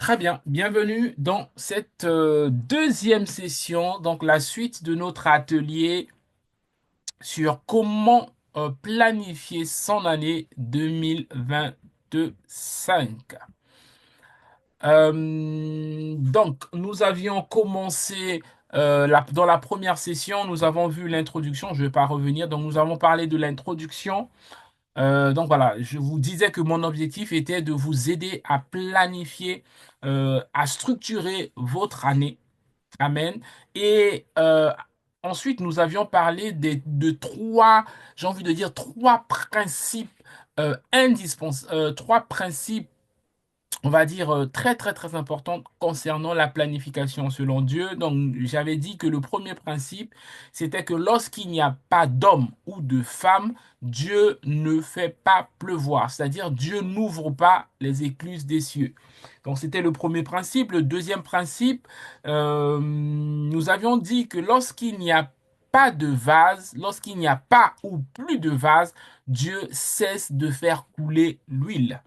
Très bien, bienvenue dans cette deuxième session, donc la suite de notre atelier sur comment planifier son année 2025. Donc, nous avions commencé dans la première session, nous avons vu l'introduction, je ne vais pas revenir, donc nous avons parlé de l'introduction. Donc voilà, je vous disais que mon objectif était de vous aider à planifier, à structurer votre année. Amen. Et ensuite, nous avions parlé de trois, j'ai envie de dire, trois principes indispensables, trois principes, on va dire, très, très, très importants concernant la planification selon Dieu. Donc, j'avais dit que le premier principe, c'était que lorsqu'il n'y a pas d'homme ou de femme, Dieu ne fait pas pleuvoir. C'est-à-dire, Dieu n'ouvre pas les écluses des cieux. Donc, c'était le premier principe. Le deuxième principe, nous avions dit que lorsqu'il n'y a pas de vase, lorsqu'il n'y a pas ou plus de vase, Dieu cesse de faire couler l'huile.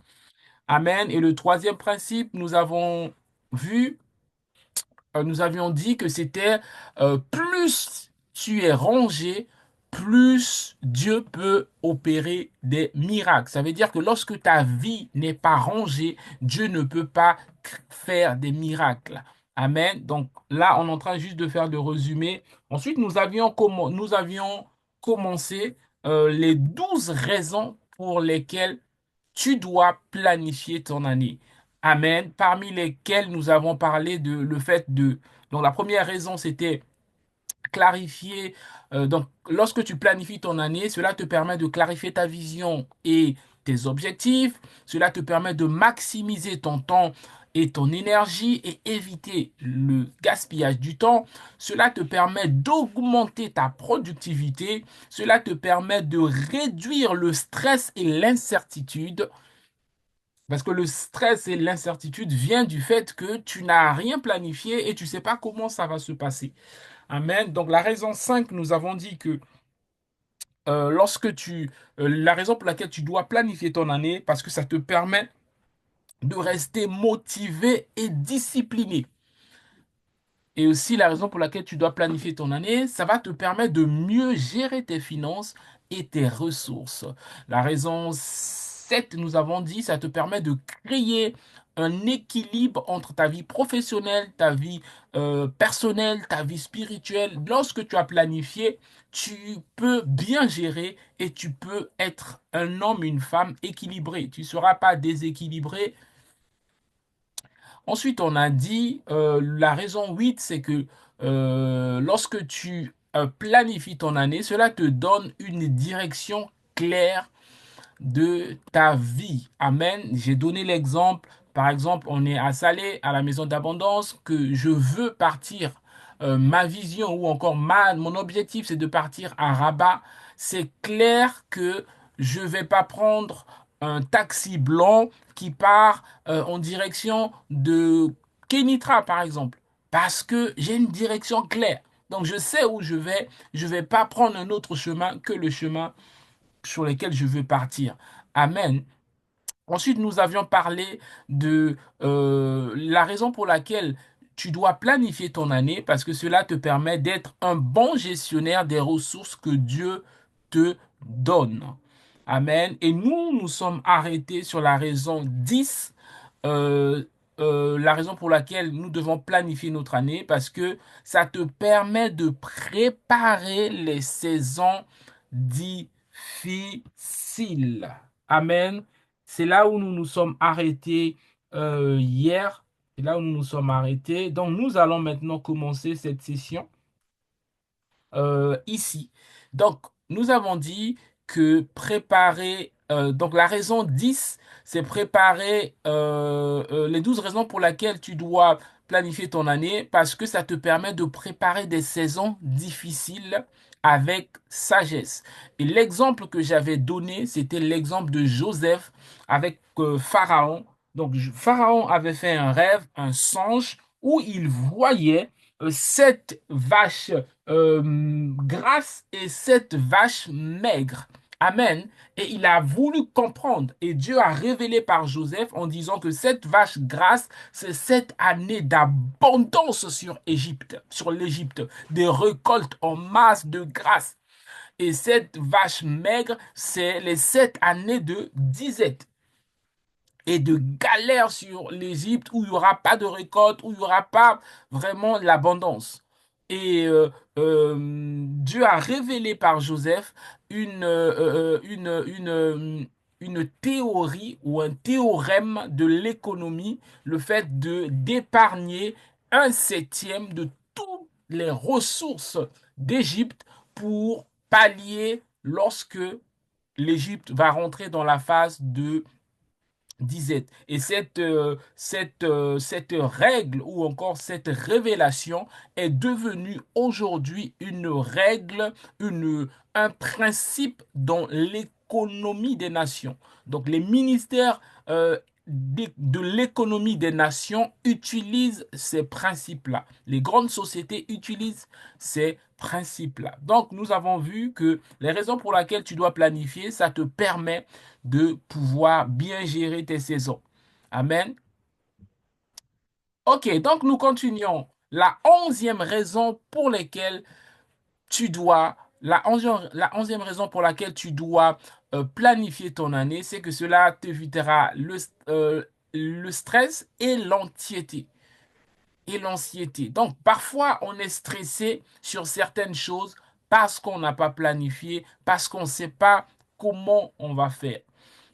Amen. Et le troisième principe, nous avons vu, nous avions dit que c'était plus tu es rangé, plus Dieu peut opérer des miracles. Ça veut dire que lorsque ta vie n'est pas rangée, Dieu ne peut pas faire des miracles. Amen. Donc là, on est en train juste de faire le résumé. Ensuite, nous avions commencé les 12 raisons pour lesquelles tu dois planifier ton année. Amen. Parmi lesquelles nous avons parlé de le fait de... Donc la première raison, c'était clarifier. Donc lorsque tu planifies ton année, cela te permet de clarifier ta vision et tes objectifs. Cela te permet de maximiser ton temps et ton énergie et éviter le gaspillage du temps. Cela te permet d'augmenter ta productivité. Cela te permet de réduire le stress et l'incertitude. Parce que le stress et l'incertitude viennent du fait que tu n'as rien planifié et tu ne sais pas comment ça va se passer. Amen. Donc la raison 5, nous avons dit que la raison pour laquelle tu dois planifier ton année, parce que ça te permet de rester motivé et discipliné. Et aussi la raison pour laquelle tu dois planifier ton année, ça va te permettre de mieux gérer tes finances et tes ressources. La raison 7, nous avons dit, ça te permet de créer un équilibre entre ta vie professionnelle, ta vie personnelle, ta vie spirituelle. Lorsque tu as planifié, tu peux bien gérer et tu peux être un homme, une femme équilibré. Tu ne seras pas déséquilibré. Ensuite, on a dit, la raison 8, c'est que lorsque tu planifies ton année, cela te donne une direction claire de ta vie. Amen. J'ai donné l'exemple, par exemple, on est à Salé, à la maison d'abondance, que je veux partir. Ma vision ou encore mon objectif, c'est de partir à Rabat. C'est clair que je vais pas prendre un taxi blanc qui part en direction de Kenitra, par exemple, parce que j'ai une direction claire. Donc, je sais où je vais. Je vais pas prendre un autre chemin que le chemin sur lequel je veux partir. Amen. Ensuite, nous avions parlé de la raison pour laquelle tu dois planifier ton année, parce que cela te permet d'être un bon gestionnaire des ressources que Dieu te donne. Amen. Et nous sommes arrêtés sur la raison 10, euh, la raison pour laquelle nous devons planifier notre année, parce que ça te permet de préparer les saisons difficiles. Amen. C'est là où nous nous sommes arrêtés hier. C'est là où nous nous sommes arrêtés. Donc, nous allons maintenant commencer cette session ici. Donc, nous avons dit que préparer, donc la raison 10, c'est préparer les 12 raisons pour lesquelles tu dois planifier ton année, parce que ça te permet de préparer des saisons difficiles avec sagesse. Et l'exemple que j'avais donné, c'était l'exemple de Joseph avec Pharaon. Donc, Pharaon avait fait un rêve, un songe, où il voyait cette vache grasse et cette vache maigre. Amen. Et il a voulu comprendre. Et Dieu a révélé par Joseph en disant que cette vache grasse, c'est cette année d'abondance sur Égypte, sur l'Égypte, des récoltes en masse de grâce. Et cette vache maigre, c'est les 7 années de disette et de galère sur l'Égypte où il n'y aura pas de récolte, où il n'y aura pas vraiment l'abondance. Et Dieu a révélé par Joseph une théorie ou un théorème de l'économie, le fait de d'épargner un septième de toutes les ressources d'Égypte pour pallier lorsque l'Égypte va rentrer dans la phase de disette. Et cette règle ou encore cette révélation est devenue aujourd'hui une règle, un principe dans l'économie des nations. Donc les ministères de l'économie des nations utilisent ces principes-là. Les grandes sociétés utilisent ces principes-là. Donc nous avons vu que les raisons pour lesquelles tu dois planifier, ça te permet de pouvoir bien gérer tes saisons. Amen. Ok, donc nous continuons. La 11e raison pour laquelle tu dois, la onzième raison pour laquelle tu dois planifier ton année, c'est que cela t'évitera le stress et l'anxiété. Et l'anxiété. Donc, parfois, on est stressé sur certaines choses parce qu'on n'a pas planifié, parce qu'on ne sait pas comment on va faire.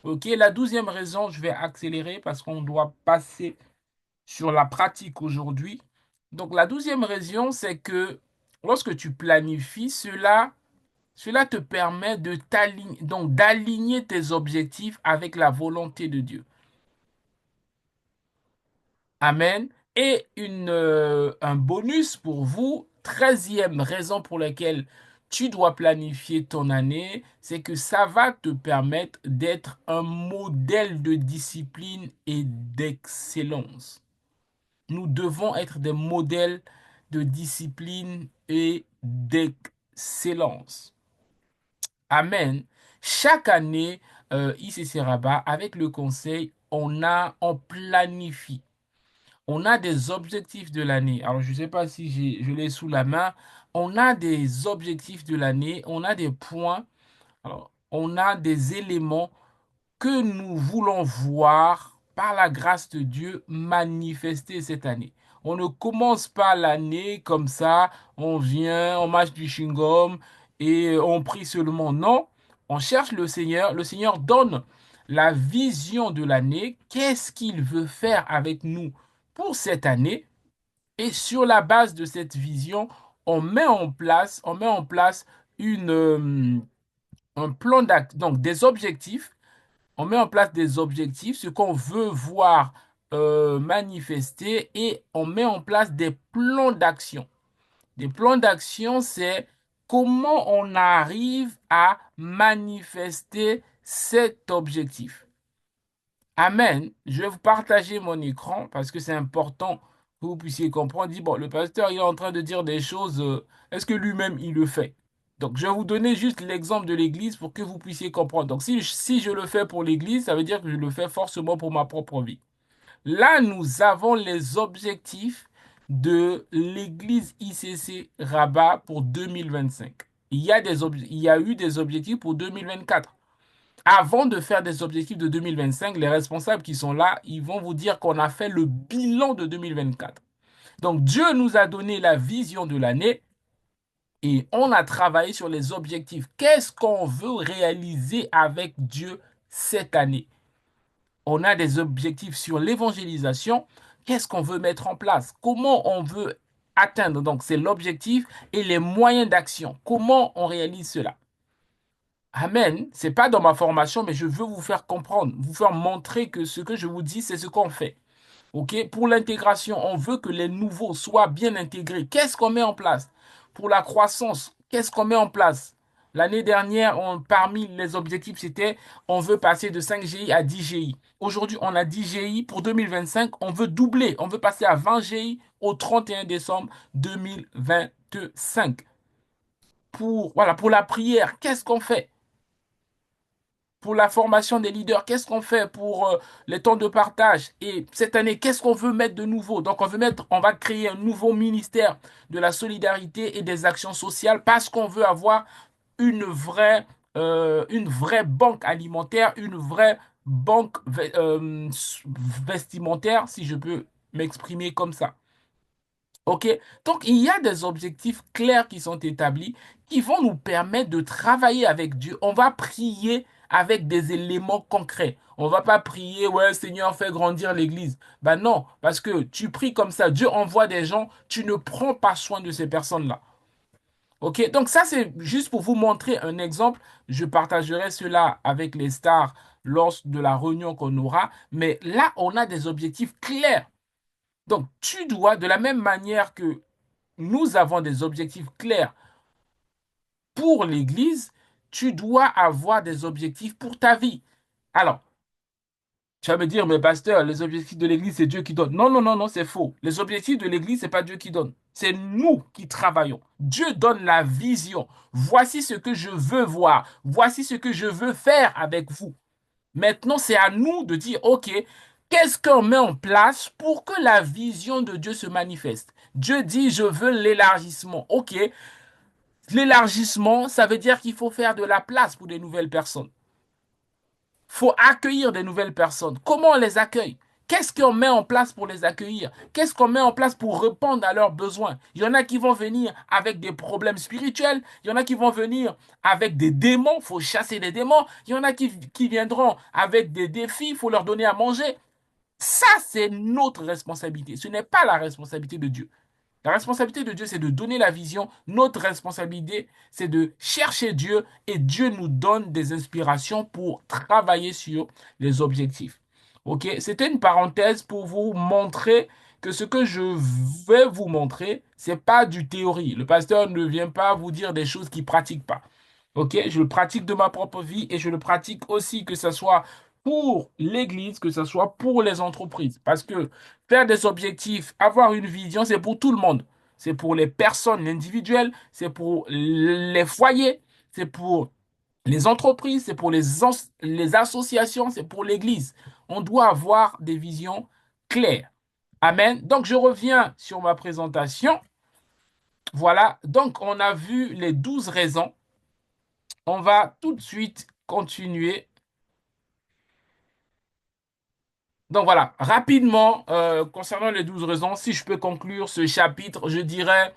Ok, la 12e raison, je vais accélérer parce qu'on doit passer sur la pratique aujourd'hui. Donc, la 12e raison, c'est que lorsque tu planifies, cela te permet de t'aligner, donc d'aligner tes objectifs avec la volonté de Dieu. Amen. Et un bonus pour vous, 13e raison pour laquelle tu dois planifier ton année, c'est que ça va te permettre d'être un modèle de discipline et d'excellence. Nous devons être des modèles de discipline et d'excellence. Amen. Chaque année, ICC Rabat, avec le conseil, on planifie. On a des objectifs de l'année. Alors, je ne sais pas si je l'ai sous la main. On a des objectifs de l'année, on a des points, alors, on a des éléments que nous voulons voir par la grâce de Dieu manifester cette année. On ne commence pas l'année comme ça, on vient, on mâche du chewing-gum et on prie seulement. Non, on cherche le Seigneur. Le Seigneur donne la vision de l'année. Qu'est-ce qu'il veut faire avec nous pour cette année? Et sur la base de cette vision, on met en place une, un plan d'action, donc des objectifs. On met en place des objectifs, ce qu'on veut voir manifester, et on met en place des plans d'action. Des plans d'action, c'est comment on arrive à manifester cet objectif. Amen. Je vais vous partager mon écran parce que c'est important que vous puissiez comprendre. Dit, bon, le pasteur, il est en train de dire des choses. Est-ce que lui-même, il le fait? Donc, je vais vous donner juste l'exemple de l'Église pour que vous puissiez comprendre. Donc, si je le fais pour l'Église, ça veut dire que je le fais forcément pour ma propre vie. Là, nous avons les objectifs de l'Église ICC Rabat pour 2025. Il y a eu des objectifs pour 2024. Avant de faire des objectifs de 2025, les responsables qui sont là, ils vont vous dire qu'on a fait le bilan de 2024. Donc Dieu nous a donné la vision de l'année et on a travaillé sur les objectifs. Qu'est-ce qu'on veut réaliser avec Dieu cette année? On a des objectifs sur l'évangélisation. Qu'est-ce qu'on veut mettre en place? Comment on veut atteindre? Donc c'est l'objectif et les moyens d'action. Comment on réalise cela? Amen. C'est pas dans ma formation, mais je veux vous faire comprendre, vous faire montrer que ce que je vous dis, c'est ce qu'on fait. OK? Pour l'intégration, on veut que les nouveaux soient bien intégrés. Qu'est-ce qu'on met en place? Pour la croissance, qu'est-ce qu'on met en place? L'année dernière, parmi les objectifs, c'était on veut passer de 5 GI à 10 GI. Aujourd'hui, on a 10 GI. Pour 2025, on veut doubler. On veut passer à 20 GI au 31 décembre 2025. Voilà, pour la prière, qu'est-ce qu'on fait? pour la formation des leaders? Qu'est-ce qu'on fait pour les temps de partage? Et cette année, qu'est-ce qu'on veut mettre de nouveau? Donc, on va créer un nouveau ministère de la solidarité et des actions sociales parce qu'on veut avoir une vraie banque alimentaire, une vraie banque vestimentaire, si je peux m'exprimer comme ça. OK? Donc, il y a des objectifs clairs qui sont établis qui vont nous permettre de travailler avec Dieu. On va prier avec des éléments concrets. On va pas prier, ouais, Seigneur, fais grandir l'église. Ben non, parce que tu pries comme ça, Dieu envoie des gens, tu ne prends pas soin de ces personnes-là. OK? Donc, ça, c'est juste pour vous montrer un exemple. Je partagerai cela avec les stars lors de la réunion qu'on aura. Mais là, on a des objectifs clairs. Donc, tu dois, de la même manière que nous avons des objectifs clairs pour l'Église, tu dois avoir des objectifs pour ta vie. Alors, tu vas me dire, mais pasteur, les objectifs de l'Église, c'est Dieu qui donne. Non, non, non, non, c'est faux. Les objectifs de l'Église, c'est pas Dieu qui donne. C'est nous qui travaillons. Dieu donne la vision. Voici ce que je veux voir. Voici ce que je veux faire avec vous. Maintenant, c'est à nous de dire, OK, qu'est-ce qu'on met en place pour que la vision de Dieu se manifeste? Dieu dit, je veux l'élargissement. OK, l'élargissement, ça veut dire qu'il faut faire de la place pour des nouvelles personnes. Il faut accueillir des nouvelles personnes. Comment on les accueille? Qu'est-ce qu'on met en place pour les accueillir? Qu'est-ce qu'on met en place pour répondre à leurs besoins? Il y en a qui vont venir avec des problèmes spirituels. Il y en a qui vont venir avec des démons. Il faut chasser les démons. Il y en a qui viendront avec des défis. Il faut leur donner à manger. Ça, c'est notre responsabilité. Ce n'est pas la responsabilité de Dieu. La responsabilité de Dieu, c'est de donner la vision. Notre responsabilité, c'est de chercher Dieu et Dieu nous donne des inspirations pour travailler sur les objectifs. OK? C'était une parenthèse pour vous montrer que ce que je vais vous montrer, c'est pas du théorie. Le pasteur ne vient pas vous dire des choses qu'il ne pratique pas. OK? Je le pratique de ma propre vie et je le pratique aussi que ce soit pour l'Église, que ce soit pour les entreprises. Parce que faire des objectifs, avoir une vision, c'est pour tout le monde. C'est pour les personnes individuelles, c'est pour les foyers, c'est pour les entreprises, c'est pour les associations, c'est pour l'Église. On doit avoir des visions claires. Amen. Donc, je reviens sur ma présentation. Voilà. Donc, on a vu les 12 raisons. On va tout de suite continuer. Donc voilà, rapidement, concernant les 12 raisons, si je peux conclure ce chapitre, je dirais,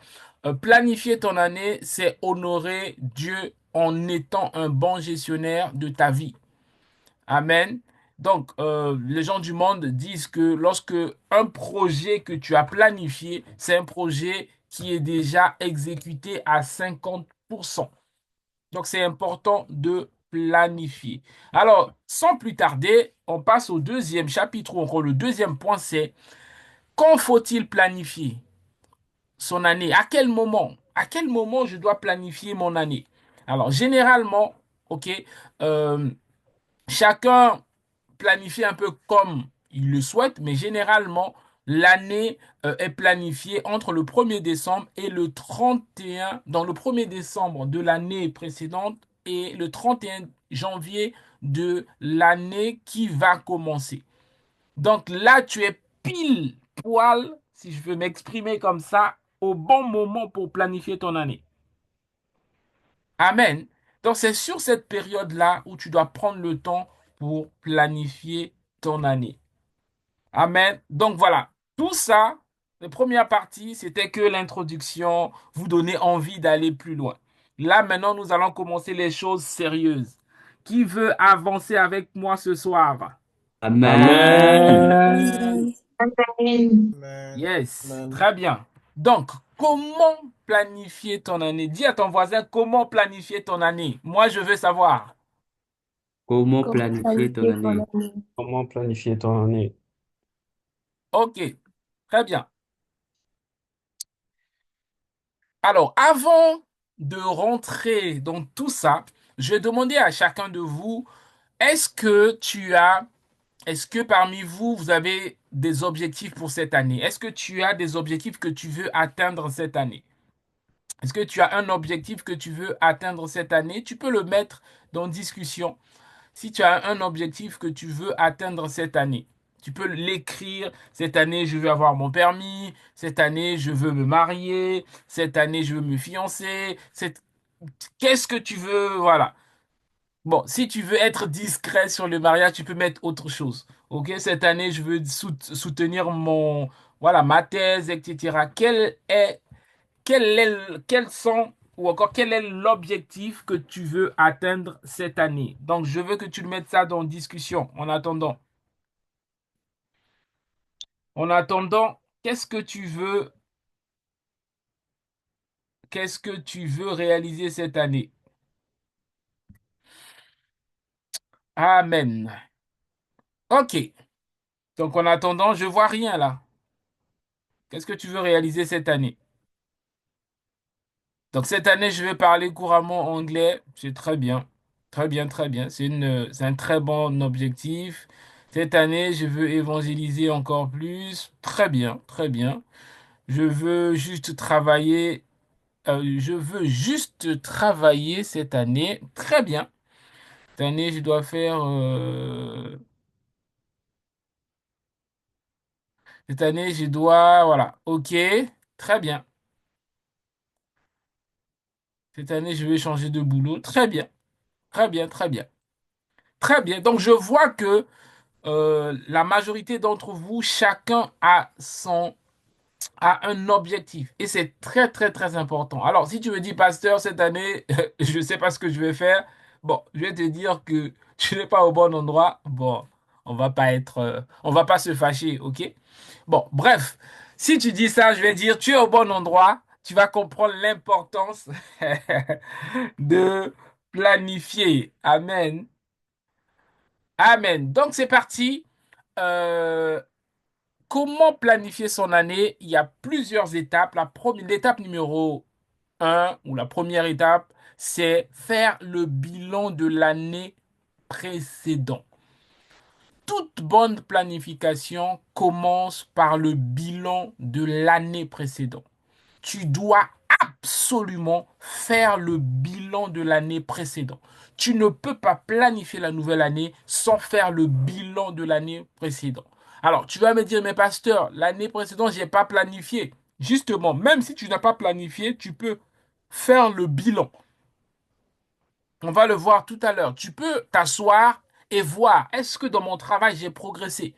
planifier ton année, c'est honorer Dieu en étant un bon gestionnaire de ta vie. Amen. Donc, les gens du monde disent que lorsque un projet que tu as planifié, c'est un projet qui est déjà exécuté à 50%. Donc, c'est important de planifier. Alors, sans plus tarder, on passe au deuxième chapitre, ou encore le deuxième point, c'est quand faut-il planifier son année? À quel moment? À quel moment je dois planifier mon année? Alors, généralement, OK, euh, chacun planifie un peu comme il le souhaite, mais généralement, l'année est planifiée entre le 1er décembre et le 31, dans le 1er décembre de l'année précédente et le 31 janvier de l'année qui va commencer. Donc là, tu es pile poil, si je veux m'exprimer comme ça, au bon moment pour planifier ton année. Amen. Donc, c'est sur cette période-là où tu dois prendre le temps pour planifier ton année. Amen. Donc, voilà. Tout ça, la première partie, c'était que l'introduction, vous donner envie d'aller plus loin. Là, maintenant, nous allons commencer les choses sérieuses. Qui veut avancer avec moi ce soir? Amen. Amen. Amen. Amen. Yes, Amen. très bien. Donc, comment planifier ton année? Dis à ton voisin comment planifier ton année. Moi, je veux savoir. Comment Comment planifier ton planifier ton année? année? Comment planifier ton année? OK, très bien. Alors, avant de rentrer dans tout ça, je vais demander à chacun de vous, est-ce que est-ce que parmi vous, vous avez des objectifs pour cette année? Est-ce que tu as des objectifs que tu veux atteindre cette année? Est-ce que tu as un objectif que tu veux atteindre cette année? Tu peux le mettre dans discussion. Si tu as un objectif que tu veux atteindre cette année, tu peux l'écrire. Cette année, je veux avoir mon permis. Cette année, je veux me marier. Cette année, je veux me fiancer. Qu'est-ce que tu veux? Voilà. Bon, si tu veux être discret sur le mariage, tu peux mettre autre chose. Ok, cette année, je veux soutenir voilà, ma thèse, etc. Quels sont, ou encore quel est l'objectif que tu veux atteindre cette année? Donc, je veux que tu le mettes ça dans discussion en attendant. En attendant, qu'est-ce que tu veux réaliser cette année? Amen. Ok. Donc, en attendant, je vois rien là. Qu'est-ce que tu veux réaliser cette année? Donc, cette année, je vais parler couramment anglais. C'est très bien. Très bien, très bien. C'est un très bon objectif. Cette année, je veux évangéliser encore plus. Très bien, très bien. Je veux juste travailler. Je veux juste travailler cette année. Très bien. Cette année, je dois faire. Cette année, je dois. Voilà. OK. Très bien. Cette année, je vais changer de boulot. Très bien. Très bien, très bien. Très bien. Donc, je vois que la majorité d'entre vous, chacun a un objectif. Et c'est très, très, très important. Alors, si tu me dis, pasteur, cette année, je ne sais pas ce que je vais faire, bon, je vais te dire que tu n'es pas au bon endroit. Bon, on va pas se fâcher, ok? Bon, bref, si tu dis ça, je vais dire, tu es au bon endroit. Tu vas comprendre l'importance de planifier. Amen. Amen. Donc, c'est parti. Euh, Comment planifier son année? Il y a plusieurs étapes. L'étape numéro un, ou la première étape, c'est faire le bilan de l'année précédente. Toute bonne planification commence par le bilan de l'année précédente. Tu dois absolument faire le bilan de l'année précédente. Tu ne peux pas planifier la nouvelle année sans faire le bilan de l'année précédente. Alors, tu vas me dire, mais pasteur, l'année précédente, je n'ai pas planifié. Justement, même si tu n'as pas planifié, tu peux faire le bilan. On va le voir tout à l'heure. Tu peux t'asseoir et voir, est-ce que dans mon travail, j'ai progressé?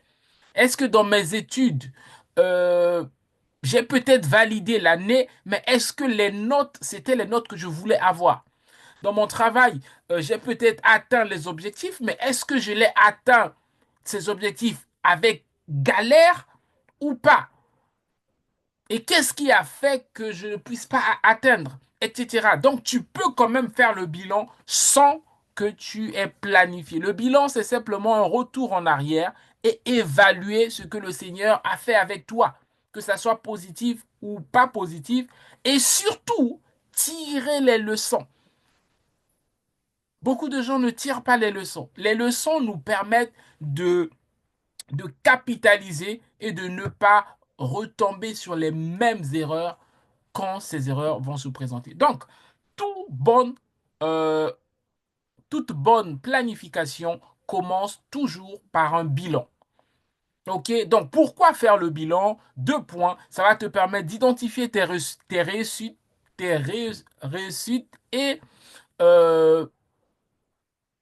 Est-ce que dans mes études, euh, j'ai peut-être validé l'année, mais est-ce que les notes, c'était les notes que je voulais avoir? Dans mon travail, j'ai peut-être atteint les objectifs, mais est-ce que je l'ai atteint, ces objectifs, avec galère ou pas? Et qu'est-ce qui a fait que je ne puisse pas atteindre, etc. Donc, tu peux quand même faire le bilan sans que tu aies planifié. Le bilan, c'est simplement un retour en arrière et évaluer ce que le Seigneur a fait avec toi, que ça soit positif ou pas positif, et surtout tirer les leçons. Beaucoup de gens ne tirent pas les leçons. Les leçons nous permettent de capitaliser et de ne pas retomber sur les mêmes erreurs quand ces erreurs vont se présenter. Donc, tout bonne, euh, toute bonne planification commence toujours par un bilan. OK? Donc, pourquoi faire le bilan? Deux points. Ça va te permettre d'identifier tes réussites et euh,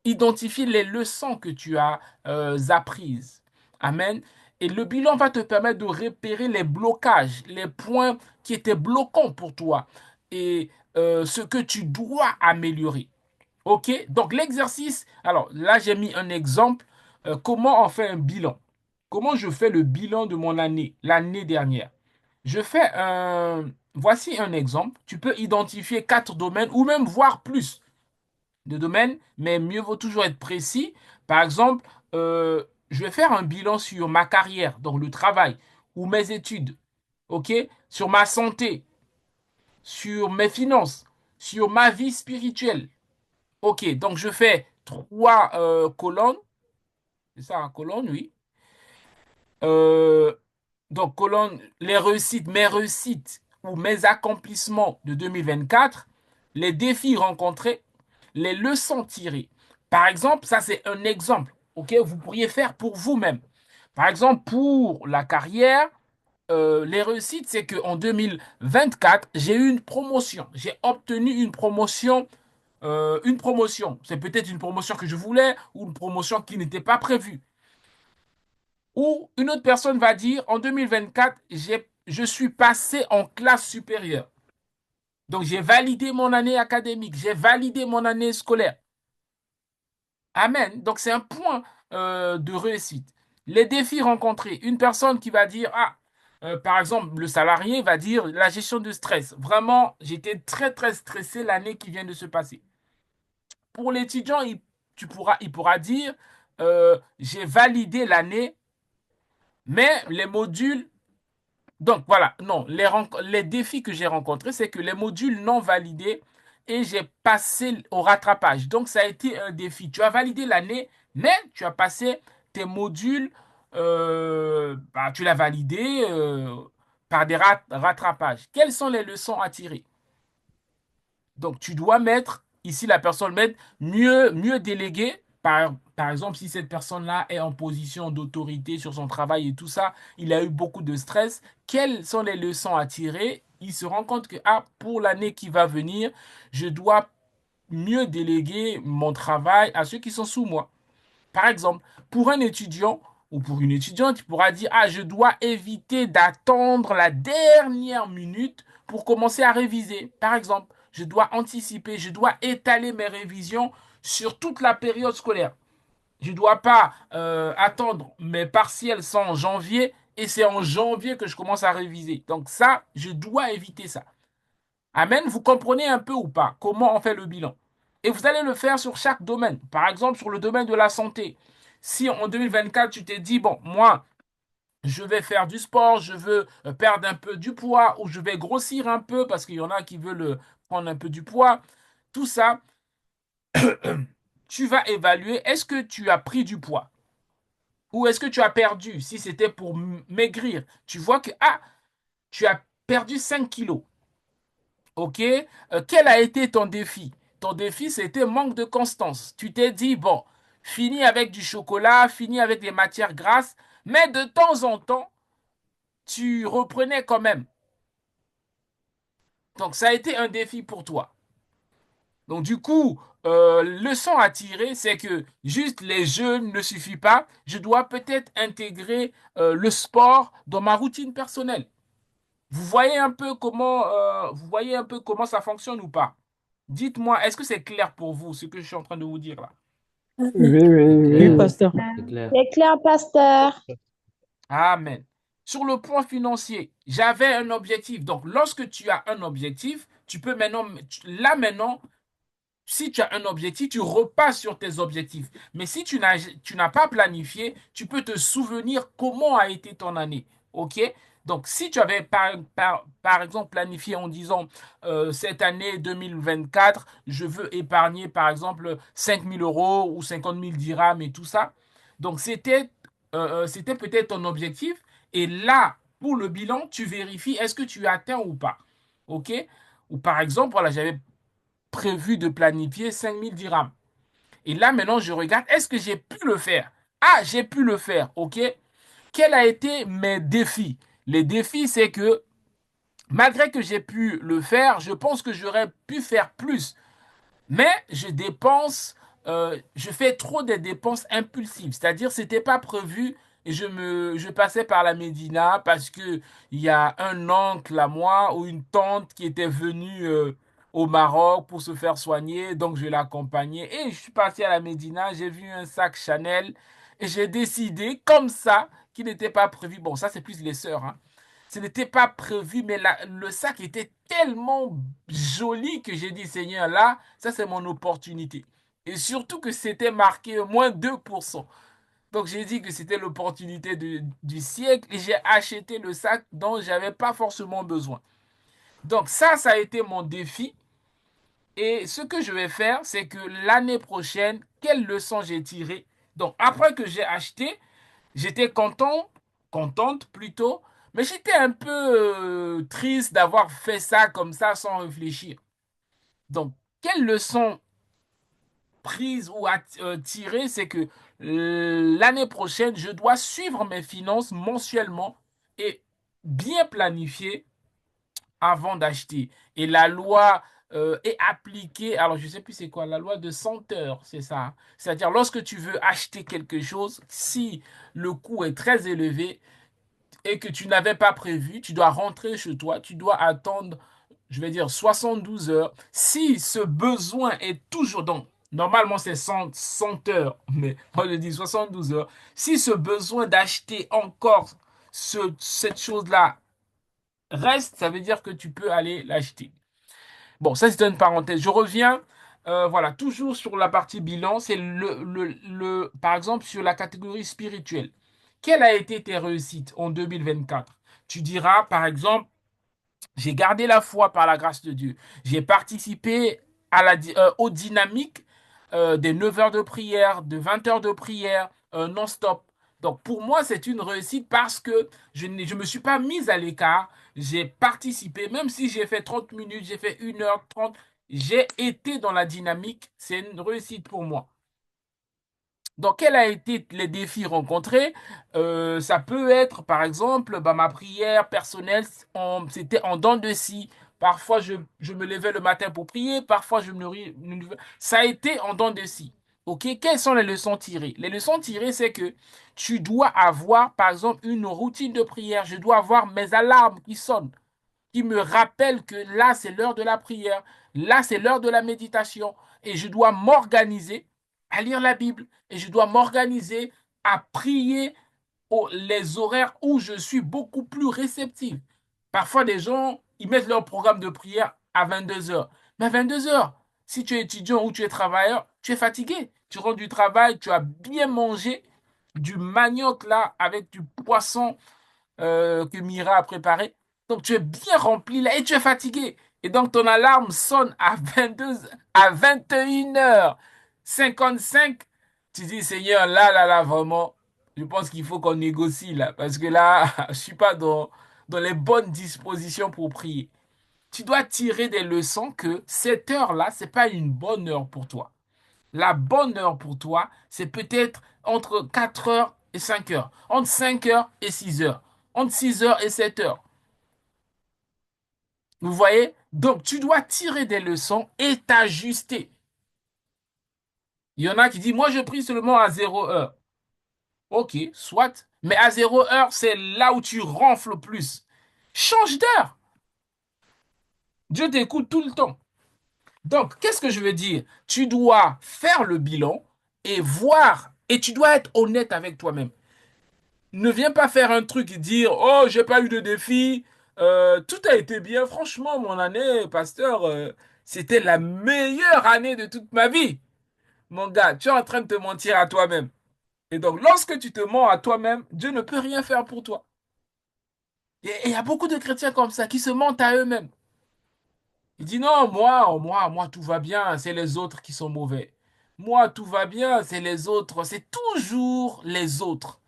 identifier les leçons que tu as apprises. Amen. Et le bilan va te permettre de repérer les blocages, les points qui étaient bloquants pour toi et ce que tu dois améliorer. OK? Donc l'exercice, alors là j'ai mis un exemple. Comment on fait un bilan? Comment je fais le bilan de mon année, l'année dernière? Voici un exemple. Tu peux identifier 4 domaines ou même voir plus de domaines, mais mieux vaut toujours être précis. Par exemple, je vais faire un bilan sur ma carrière, donc le travail, ou mes études, ok? Sur ma santé, sur mes finances, sur ma vie spirituelle. Ok, donc je fais 3 colonnes, c'est ça, hein, colonne, oui. Euh, donc, colonne, mes réussites ou mes accomplissements de 2024, les défis rencontrés, les leçons tirées. Par exemple, ça c'est un exemple, ok? Vous pourriez faire pour vous-même. Par exemple, pour la carrière, les réussites, c'est qu'en 2024, j'ai eu une promotion. J'ai obtenu une promotion. Une promotion. C'est peut-être une promotion que je voulais ou une promotion qui n'était pas prévue. Ou une autre personne va dire, en 2024, je suis passé en classe supérieure. Donc, j'ai validé mon année académique, j'ai validé mon année scolaire. Amen. Donc, c'est un point de réussite. Les défis rencontrés. Une personne qui va dire, par exemple, le salarié va dire la gestion de stress. Vraiment, j'étais très, très stressé l'année qui vient de se passer. Pour l'étudiant, il pourra dire, j'ai validé l'année, mais les modules. Donc voilà, non, les défis que j'ai rencontrés, c'est que les modules non validés et j'ai passé au rattrapage. Donc ça a été un défi. Tu as validé l'année, mais tu as passé tes modules, tu l'as validé par des rattrapages. Quelles sont les leçons à tirer? Donc, tu dois mettre, ici la personne met mieux déléguer. Par exemple, si cette personne-là est en position d'autorité sur son travail et tout ça, il a eu beaucoup de stress, quelles sont les leçons à tirer? Il se rend compte que, pour l'année qui va venir, je dois mieux déléguer mon travail à ceux qui sont sous moi. Par exemple, pour un étudiant ou pour une étudiante, tu pourras dire, je dois éviter d'attendre la dernière minute pour commencer à réviser. Par exemple, je dois anticiper, je dois étaler mes révisions sur toute la période scolaire. Je ne dois pas attendre mes partiels sont en janvier et c'est en janvier que je commence à réviser. Donc ça, je dois éviter ça. Amen, vous comprenez un peu ou pas comment on fait le bilan. Et vous allez le faire sur chaque domaine. Par exemple, sur le domaine de la santé. Si en 2024, tu t'es dit, bon, moi, je vais faire du sport, je veux perdre un peu du poids ou je vais grossir un peu parce qu'il y en a qui veulent prendre un peu du poids, tout ça, tu vas évaluer, est-ce que tu as pris du poids ou est-ce que tu as perdu si c'était pour maigrir. Tu vois que, tu as perdu 5 kilos. OK? Quel a été ton défi? Ton défi, c'était manque de constance. Tu t'es dit, bon, fini avec du chocolat, fini avec des matières grasses, mais de temps en temps, tu reprenais quand même. Donc, ça a été un défi pour toi. Donc, du coup, leçon à tirer, c'est que juste les jeux ne suffit pas. Je dois peut-être intégrer le sport dans ma routine personnelle. Vous voyez un peu comment ça fonctionne ou pas? Dites-moi, est-ce que c'est clair pour vous ce que je suis en train de vous dire là? Oui, oui, C'est Oui, clair, oui. pasteur. c'est clair. C'est clair, pasteur. Amen. Sur le point financier, j'avais un objectif. Donc, lorsque tu as un objectif, tu peux maintenant, là maintenant, si tu as un objectif, tu repasses sur tes objectifs. Mais si tu n'as pas planifié, tu peux te souvenir comment a été ton année. OK? Donc, si tu avais par exemple planifié en disant cette année 2024, je veux épargner par exemple 5 000 € ou 50 000 dirhams et tout ça. Donc, c'était peut-être ton objectif. Et là, pour le bilan, tu vérifies est-ce que tu atteins ou pas. OK? Ou par exemple, voilà, j'avais prévu de planifier 5 000 dirhams. Et là, maintenant, je regarde, est-ce que j'ai pu le faire? J'ai pu le faire, ok? Quels ont été mes défis? Les défis, c'est que malgré que j'ai pu le faire, je pense que j'aurais pu faire plus. Mais je fais trop de dépenses impulsives. C'est-à-dire, c'était pas prévu et je passais par la Médina parce que il y a un oncle à moi ou une tante qui était venue au Maroc pour se faire soigner. Donc, je l'accompagnais et je suis passé à la Médina. J'ai vu un sac Chanel et j'ai décidé comme ça qu'il n'était pas prévu. Bon, ça, c'est plus les sœurs, hein. Ce n'était pas prévu, mais le sac était tellement joli que j'ai dit, Seigneur, là, ça c'est mon opportunité. Et surtout que c'était marqué moins 2%. Donc j'ai dit que c'était l'opportunité du siècle et j'ai acheté le sac dont j'avais pas forcément besoin. Donc ça a été mon défi. Et ce que je vais faire, c'est que l'année prochaine, quelle leçon j'ai tiré? Donc après que j'ai acheté, j'étais contente plutôt, mais j'étais un peu triste d'avoir fait ça comme ça sans réfléchir. Donc, quelle leçon prise ou à tirer, c'est que l'année prochaine, je dois suivre mes finances mensuellement et bien planifier avant d'acheter. Et la loi est appliquée. Alors, je ne sais plus c'est quoi, la loi de 100 heures, c'est ça. C'est-à-dire, lorsque tu veux acheter quelque chose, si le coût est très élevé et que tu n'avais pas prévu, tu dois rentrer chez toi, tu dois attendre, je vais dire, 72 heures. Si ce besoin est toujours donc, normalement c'est 100 heures, mais moi je dis 72 heures. Si ce besoin d'acheter encore cette chose-là reste, ça veut dire que tu peux aller l'acheter. Bon, ça c'est une parenthèse. Je reviens, voilà, toujours sur la partie bilan. C'est par exemple, sur la catégorie spirituelle. Quelle a été tes réussites en 2024? Tu diras, par exemple, j'ai gardé la foi par la grâce de Dieu. J'ai participé aux dynamiques des 9 heures de prière, de 20 heures de prière non-stop. Donc pour moi, c'est une réussite parce que je me suis pas mise à l'écart. J'ai participé, même si j'ai fait 30 minutes, j'ai fait 1h30, j'ai été dans la dynamique. C'est une réussite pour moi. Donc, quels ont été les défis rencontrés? Ça peut être, par exemple, bah, ma prière personnelle, c'était en dents de scie. Parfois, je me levais le matin pour prier, parfois, ça a été en dents de scie. OK? Quelles sont les leçons tirées? Les leçons tirées, c'est que tu dois avoir, par exemple, une routine de prière. Je dois avoir mes alarmes qui sonnent qui me rappelle que là, c'est l'heure de la prière, là, c'est l'heure de la méditation, et je dois m'organiser à lire la Bible, et je dois m'organiser à prier les horaires où je suis beaucoup plus réceptif. Parfois, des gens, ils mettent leur programme de prière à 22 heures. Mais à 22 heures, si tu es étudiant ou tu es travailleur, tu es fatigué. Tu rentres du travail, tu as bien mangé du manioc là avec du poisson que Mira a préparé. Donc tu es bien rempli là et tu es fatigué. Et donc ton alarme sonne à 22, à 21h55. Tu dis, Seigneur, là, vraiment, je pense qu'il faut qu'on négocie là. Parce que là, je ne suis pas dans les bonnes dispositions pour prier. Tu dois tirer des leçons que cette heure-là, ce n'est pas une bonne heure pour toi. La bonne heure pour toi, c'est peut-être entre 4 heures et 5 heures, entre 5 heures et 6 heures, entre 6 heures et 7 heures. Vous voyez? Donc, tu dois tirer des leçons et t'ajuster. Il y en a qui disent, moi, je prie seulement à 0 heure. Ok, soit. Mais à 0 heure, c'est là où tu ronfles le plus. Change d'heure. Dieu t'écoute tout le temps. Donc, qu'est-ce que je veux dire? Tu dois faire le bilan et voir, et tu dois être honnête avec toi-même. Ne viens pas faire un truc et dire, oh, j'ai pas eu de défi, tout a été bien. Franchement, mon année, pasteur, c'était la meilleure année de toute ma vie. Mon gars, tu es en train de te mentir à toi-même. Et donc, lorsque tu te mens à toi-même, Dieu ne peut rien faire pour toi. Et il y a beaucoup de chrétiens comme ça qui se mentent à eux-mêmes. Ils disent, non, moi, tout va bien, c'est les autres qui sont mauvais. Moi, tout va bien, c'est les autres, c'est toujours les autres.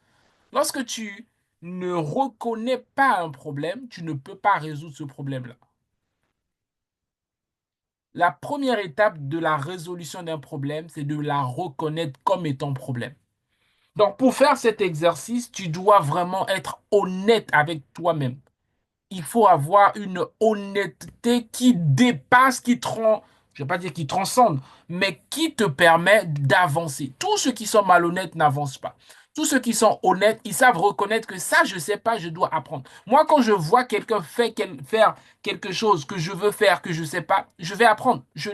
Lorsque tu ne reconnais pas un problème, tu ne peux pas résoudre ce problème-là. La première étape de la résolution d'un problème, c'est de la reconnaître comme étant problème. Donc, pour faire cet exercice, tu dois vraiment être honnête avec toi-même. Il faut avoir une honnêteté qui dépasse, je ne vais pas dire qui transcende, mais qui te permet d'avancer. Tous ceux qui sont malhonnêtes n'avancent pas. Tous ceux qui sont honnêtes, ils savent reconnaître que ça, je ne sais pas, je dois apprendre. Moi, quand je vois quelqu'un faire quelque chose que je veux faire, que je ne sais pas, je vais apprendre. Je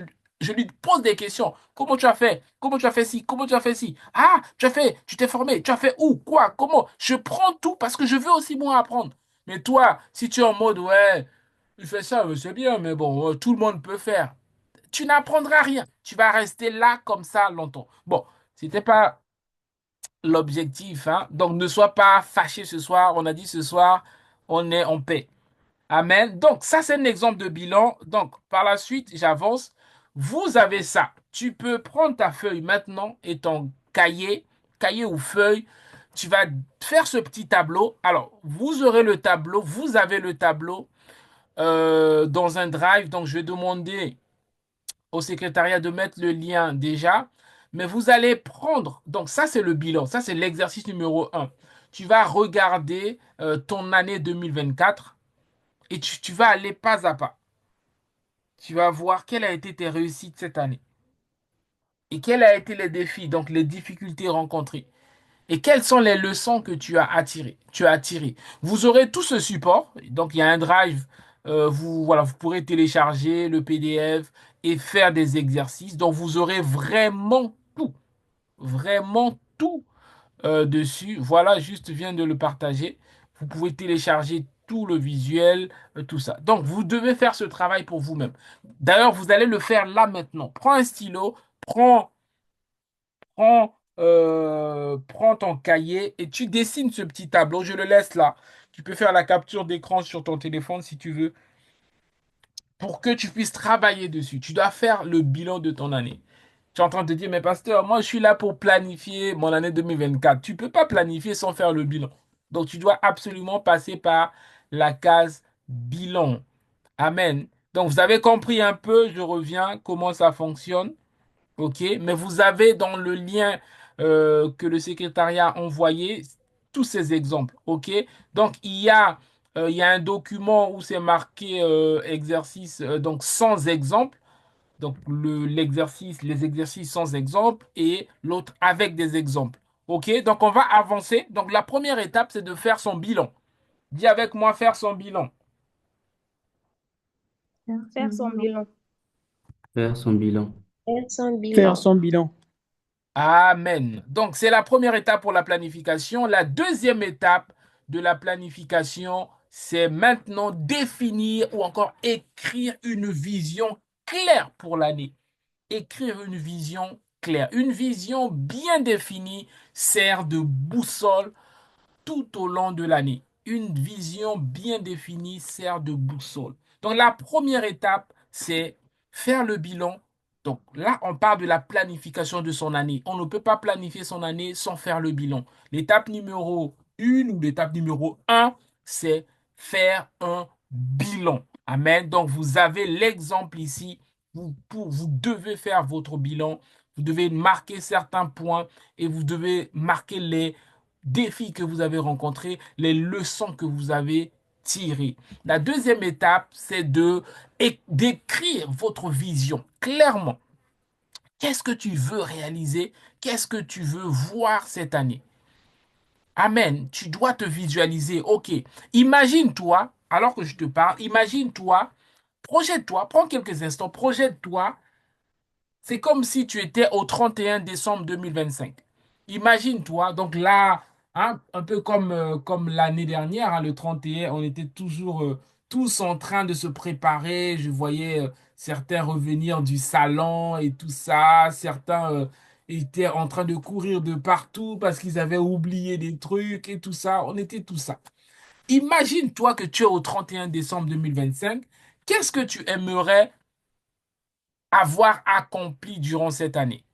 lui pose des questions. Comment tu as fait? Comment tu as fait ci? Comment tu as fait ci? Ah, tu t'es formé, tu as fait où? Quoi? Comment? Je prends tout parce que je veux aussi moi apprendre. Mais toi, si tu es en mode, ouais, il fait ça, c'est bien, mais bon, tout le monde peut faire. Tu n'apprendras rien. Tu vas rester là comme ça longtemps. Bon, c'était pas l'objectif, hein. Donc, ne sois pas fâché ce soir. On a dit ce soir, on est en paix. Amen. Donc, ça, c'est un exemple de bilan. Donc, par la suite, j'avance. Vous avez ça. Tu peux prendre ta feuille maintenant et ton cahier ou feuille. Tu vas faire ce petit tableau. Alors, vous aurez le tableau. Vous avez le tableau dans un drive. Donc, je vais demander au secrétariat de mettre le lien déjà. Mais vous allez prendre, donc ça c'est le bilan, ça c'est l'exercice numéro un. Tu vas regarder ton année 2024 et tu vas aller pas à pas. Tu vas voir quelles ont été tes réussites cette année et quels ont été les défis, donc les difficultés rencontrées. Et quelles sont les leçons que tu as attirées. Vous aurez tout ce support. Donc, il y a un drive. Voilà, vous pourrez télécharger le PDF et faire des exercices. Donc, vous aurez vraiment tout dessus. Voilà, juste viens de le partager. Vous pouvez télécharger tout le visuel, tout ça. Donc, vous devez faire ce travail pour vous-même. D'ailleurs, vous allez le faire là maintenant. Prends un stylo, prends ton cahier et tu dessines ce petit tableau. Je le laisse là. Tu peux faire la capture d'écran sur ton téléphone si tu veux pour que tu puisses travailler dessus. Tu dois faire le bilan de ton année. Tu es en train de te dire, mais pasteur, moi je suis là pour planifier mon année 2024. Tu ne peux pas planifier sans faire le bilan. Donc tu dois absolument passer par la case bilan. Amen. Donc vous avez compris un peu, je reviens, comment ça fonctionne. OK, mais vous avez dans le lien que le secrétariat a envoyé tous ces exemples. OK, donc il y a un document où c'est marqué exercice donc sans exemple. Donc les exercices sans exemple et l'autre avec des exemples. OK, donc on va avancer. Donc la première étape, c'est de faire son bilan. Dis avec moi faire son bilan. Faire son bilan. Faire son bilan. Faire son Faire bilan. son bilan. Amen. Donc, c'est la première étape pour la planification. La deuxième étape de la planification, c'est maintenant définir ou encore écrire une vision claire pour l'année. Écrire une vision claire. Une vision bien définie sert de boussole tout au long de l'année. Une vision bien définie sert de boussole. Donc la première étape, c'est faire le bilan. Donc là, on parle de la planification de son année. On ne peut pas planifier son année sans faire le bilan. L'étape numéro 1 ou l'étape numéro un, c'est faire un bilan. Amen. Donc vous avez l'exemple ici. Vous devez faire votre bilan. Vous devez marquer certains points et vous devez marquer les défis que vous avez rencontrés, les leçons que vous avez tirées. La deuxième étape, c'est d'écrire votre vision clairement. Qu'est-ce que tu veux réaliser? Qu'est-ce que tu veux voir cette année? Amen. Tu dois te visualiser. OK. Imagine-toi, alors que je te parle, imagine-toi, projette-toi, prends quelques instants, projette-toi. C'est comme si tu étais au 31 décembre 2025. Imagine-toi, donc là, hein, un peu comme l'année dernière, hein, le 31, on était toujours tous en train de se préparer. Je voyais certains revenir du salon et tout ça. Certains étaient en train de courir de partout parce qu'ils avaient oublié des trucs et tout ça. On était tout ça. Imagine-toi que tu es au 31 décembre 2025. Qu'est-ce que tu aimerais avoir accompli durant cette année?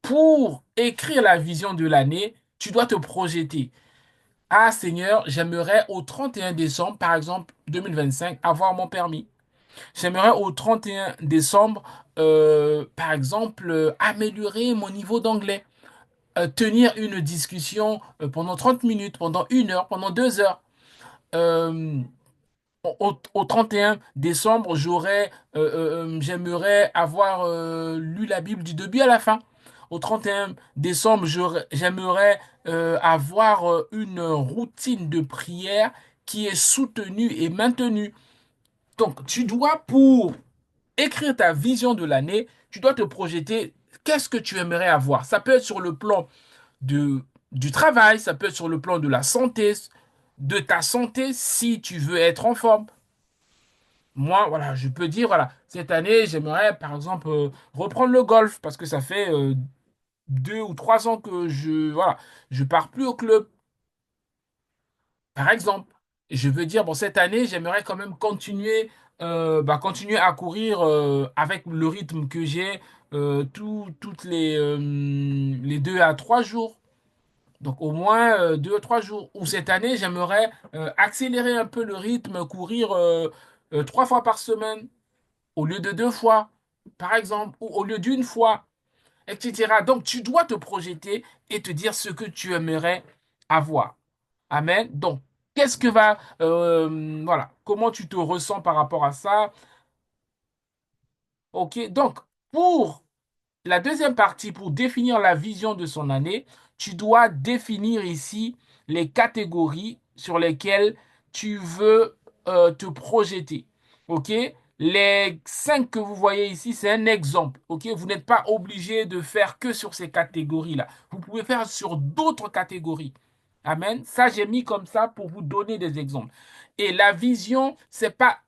Pour écrire la vision de l'année, tu dois te projeter. Ah Seigneur, j'aimerais au 31 décembre, par exemple 2025, avoir mon permis. J'aimerais au 31 décembre, par exemple, améliorer mon niveau d'anglais. Tenir une discussion pendant 30 minutes, pendant 1 heure, pendant 2 heures. Euh, au 31 décembre, j'aimerais avoir lu la Bible du début à la fin. Au 31 décembre, j'aimerais avoir une routine de prière qui est soutenue et maintenue. Donc, tu dois, pour écrire ta vision de l'année, tu dois te projeter qu'est-ce que tu aimerais avoir. Ça peut être sur le plan de, du travail, ça peut être sur le plan de ta santé, si tu veux être en forme. Moi, voilà, je peux dire, voilà, cette année, j'aimerais, par exemple, reprendre le golf parce que ça fait 2 ou 3 ans que je pars plus au club, par exemple. Et je veux dire, bon, cette année, j'aimerais quand même continuer à courir avec le rythme que j'ai toutes les 2 à 3 jours. Donc au moins 2 ou 3 jours. Ou cette année, j'aimerais accélérer un peu le rythme, courir 3 fois par semaine au lieu de 2 fois, par exemple, ou au lieu d'une fois. etc. Donc, tu dois te projeter et te dire ce que tu aimerais avoir. Amen. Donc, voilà, comment tu te ressens par rapport à ça? OK. Donc, pour la deuxième partie, pour définir la vision de son année, tu dois définir ici les catégories sur lesquelles tu veux te projeter. OK? Les cinq que vous voyez ici, c'est un exemple. OK? Vous n'êtes pas obligé de faire que sur ces catégories-là. Vous pouvez faire sur d'autres catégories. Amen. Ça, j'ai mis comme ça pour vous donner des exemples. Et la vision, c'est pas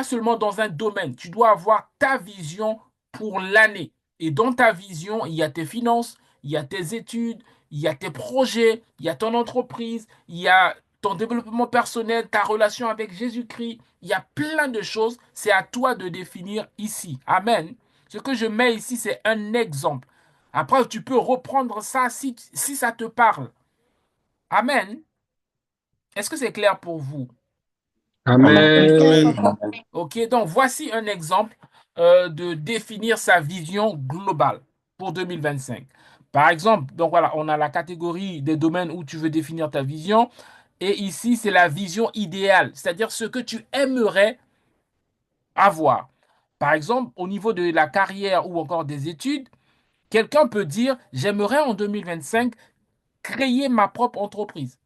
seulement dans un domaine. Tu dois avoir ta vision pour l'année. Et dans ta vision, il y a tes finances, il y a tes études, il y a tes projets, il y a ton entreprise, il y a ton développement personnel, ta relation avec Jésus-Christ. Il y a plein de choses. C'est à toi de définir ici. Amen. Ce que je mets ici, c'est un exemple. Après, tu peux reprendre ça si ça te parle. Amen. Est-ce que c'est clair pour vous? C'est clair, Amen. papa. OK, donc voici un exemple de définir sa vision globale pour 2025. Par exemple, donc voilà, on a la catégorie des domaines où tu veux définir ta vision. Et ici, c'est la vision idéale, c'est-à-dire ce que tu aimerais avoir. Par exemple, au niveau de la carrière ou encore des études, quelqu'un peut dire, j'aimerais en 2025 créer ma propre entreprise.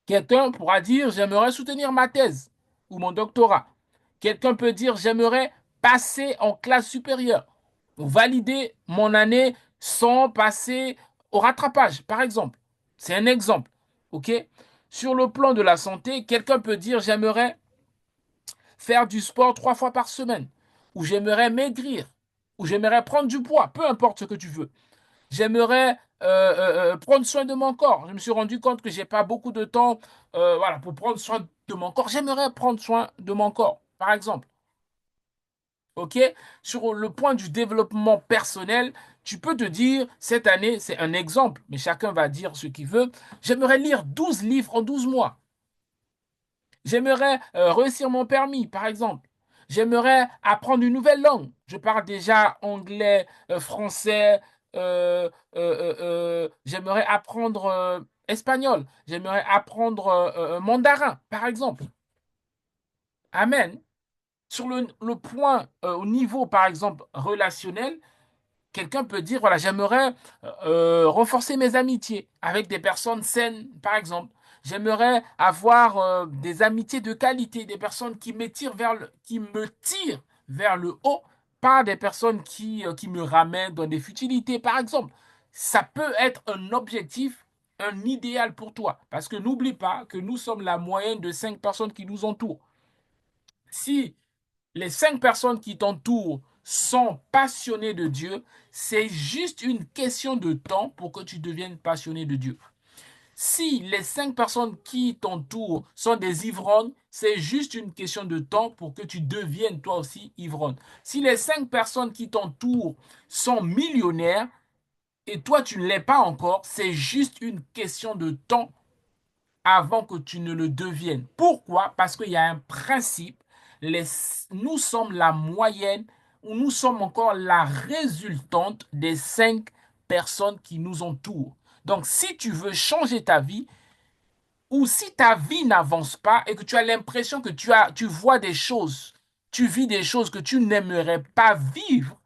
Quelqu'un pourra dire, j'aimerais soutenir ma thèse ou mon doctorat. Quelqu'un peut dire, j'aimerais passer en classe supérieure ou valider mon année sans passer au rattrapage, par exemple. C'est un exemple. OK? Sur le plan de la santé, quelqu'un peut dire, j'aimerais faire du sport 3 fois par semaine, ou j'aimerais maigrir, ou j'aimerais prendre du poids, peu importe ce que tu veux. J'aimerais prendre soin de mon corps. Je me suis rendu compte que j'ai pas beaucoup de temps voilà, pour prendre soin de mon corps. J'aimerais prendre soin de mon corps, par exemple. OK? Sur le point du développement personnel, tu peux te dire, cette année, c'est un exemple, mais chacun va dire ce qu'il veut. J'aimerais lire 12 livres en 12 mois. J'aimerais réussir mon permis, par exemple. J'aimerais apprendre une nouvelle langue. Je parle déjà anglais, français. J'aimerais apprendre espagnol. J'aimerais apprendre mandarin, par exemple. Amen. Sur le point, au niveau, par exemple, relationnel, quelqu'un peut dire, voilà, j'aimerais renforcer mes amitiés avec des personnes saines, par exemple. J'aimerais avoir des amitiés de qualité, des personnes qui me tirent vers le haut, pas des personnes qui me ramènent dans des futilités, par exemple. Ça peut être un objectif, un idéal pour toi. Parce que n'oublie pas que nous sommes la moyenne de 5 personnes qui nous entourent. Si les 5 personnes qui t'entourent sont passionnées de Dieu, c'est juste une question de temps pour que tu deviennes passionné de Dieu. Si les 5 personnes qui t'entourent sont des ivrognes, c'est juste une question de temps pour que tu deviennes toi aussi ivrogne. Si les 5 personnes qui t'entourent sont millionnaires et toi tu ne l'es pas encore, c'est juste une question de temps avant que tu ne le deviennes. Pourquoi? Parce qu'il y a un principe. Les, nous sommes la moyenne ou nous sommes encore la résultante des 5 personnes qui nous entourent. Donc, si tu veux changer ta vie ou si ta vie n'avance pas et que tu as l'impression que tu vois des choses, tu vis des choses que tu n'aimerais pas vivre,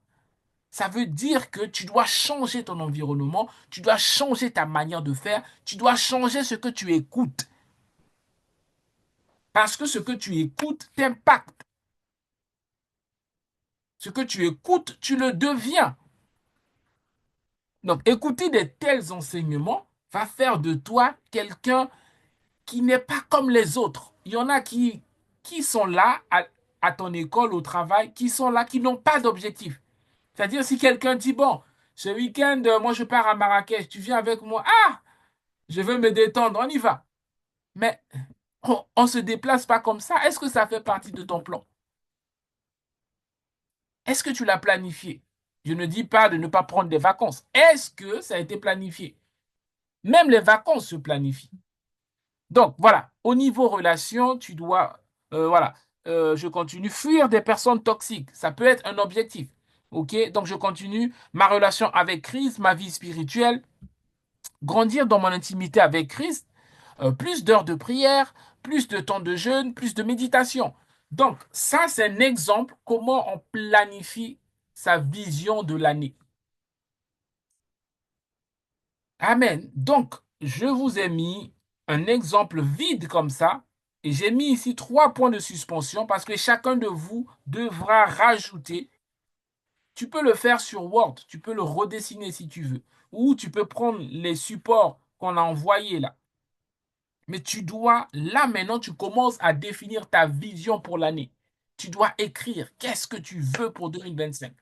ça veut dire que tu dois changer ton environnement, tu dois changer ta manière de faire, tu dois changer ce que tu écoutes. Parce que ce que tu écoutes t'impacte. Ce que tu écoutes, tu le deviens. Donc, écouter de tels enseignements va faire de toi quelqu'un qui n'est pas comme les autres. Il y en a qui sont là à ton école, au travail, qui sont là, qui n'ont pas d'objectif. C'est-à-dire, si quelqu'un dit, bon, ce week-end, moi, je pars à Marrakech, tu viens avec moi. Ah, je veux me détendre, on y va. Mais on ne se déplace pas comme ça. Est-ce que ça fait partie de ton plan? Est-ce que tu l'as planifié? Je ne dis pas de ne pas prendre des vacances. Est-ce que ça a été planifié? Même les vacances se planifient. Donc, voilà, au niveau relation, tu dois, voilà, je continue, fuir des personnes toxiques. Ça peut être un objectif. OK? Donc, je continue. Ma relation avec Christ, ma vie spirituelle, grandir dans mon intimité avec Christ, plus d'heures de prière, plus de temps de jeûne, plus de méditation. Donc, ça, c'est un exemple comment on planifie sa vision de l'année. Amen. Donc, je vous ai mis un exemple vide comme ça, et j'ai mis ici 3 points de suspension parce que chacun de vous devra rajouter. Tu peux le faire sur Word, tu peux le redessiner si tu veux, ou tu peux prendre les supports qu'on a envoyés là. Mais tu dois, là maintenant, tu commences à définir ta vision pour l'année. Tu dois écrire qu'est-ce que tu veux pour 2025.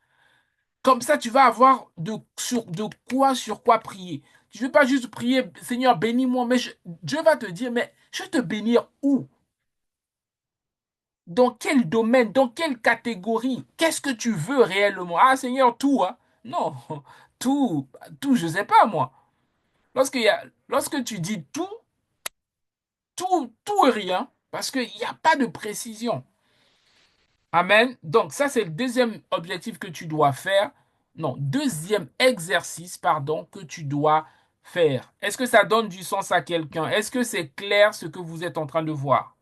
Comme ça, tu vas avoir sur quoi prier. Tu ne veux pas juste prier, Seigneur, bénis-moi, mais Dieu va te dire, mais je vais te bénir où? Dans quel domaine? Dans quelle catégorie? Qu'est-ce que tu veux réellement? Ah, Seigneur, tout, hein? Non, tout, tout, je ne sais pas, moi. Lorsque tu dis tout, tout et rien, parce qu'il n'y a pas de précision. Amen. Donc, ça, c'est le deuxième objectif que tu dois faire. Non, deuxième exercice, pardon, que tu dois faire. Est-ce que ça donne du sens à quelqu'un? Est-ce que c'est clair ce que vous êtes en train de voir?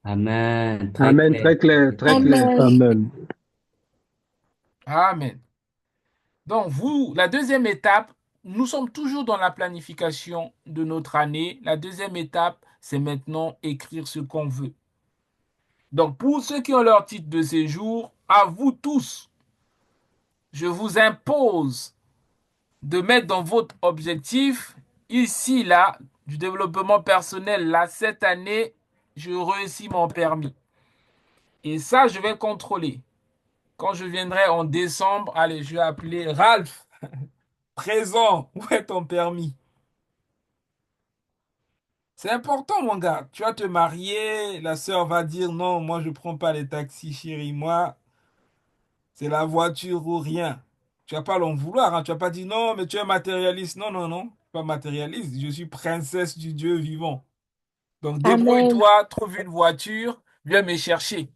Amen. Très Amen. clair. Très clair, Très très clair. clair. Amen. Amen. Amen. Donc, la deuxième étape, nous sommes toujours dans la planification de notre année. La deuxième étape, c'est maintenant écrire ce qu'on veut. Donc, pour ceux qui ont leur titre de séjour, à vous tous, je vous impose de mettre dans votre objectif, ici, là, du développement personnel, là, cette année, je réussis mon permis. Et ça, je vais contrôler. Quand je viendrai en décembre, allez, je vais appeler Ralph, présent, où est ton permis? C'est important, mon gars. Tu vas te marier, la sœur va dire non, moi je prends pas les taxis, chérie. Moi, c'est la voiture ou rien. Tu vas pas l'en vouloir, hein. Tu vas pas dire non, mais tu es matérialiste. Non, non, non, pas matérialiste. Je suis princesse du Dieu vivant. Donc Amen. débrouille-toi, trouve une voiture, viens me chercher.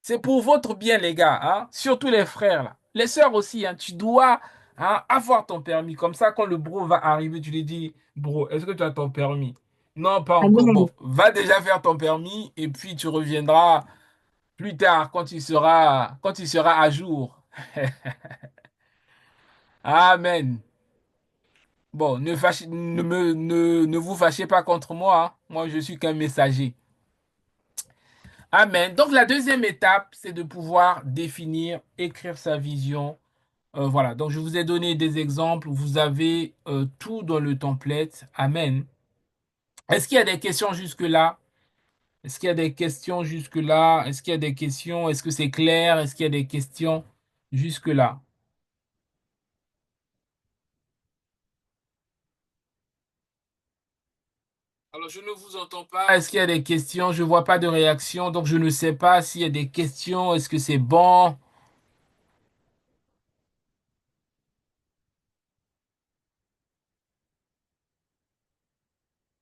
C'est pour votre bien, les gars, hein. Surtout les frères, là. Les sœurs aussi, hein. Tu dois, hein, avoir ton permis. Comme ça, quand le bro va arriver, tu lui dis, bro, est-ce que tu as ton permis? Non, pas encore. Amen. Bon, va déjà faire ton permis et puis tu reviendras plus tard quand il sera à jour. Amen. Bon, ne vous fâchez pas contre moi, hein. Moi, je suis qu'un messager. Amen. Donc, la deuxième étape, c'est de pouvoir définir, écrire sa vision. Voilà. Donc, je vous ai donné des exemples. Vous avez tout dans le template. Amen. Est-ce qu'il y a des questions jusque-là? Est-ce qu'il y a des questions jusque-là? Est-ce qu'il y a des questions? Est-ce que c'est clair? Est-ce qu'il y a des questions jusque-là? Alors, je ne vous entends pas. Est-ce qu'il y a des questions? Je ne vois pas de réaction, donc je ne sais pas s'il y a des questions. Est-ce que c'est bon?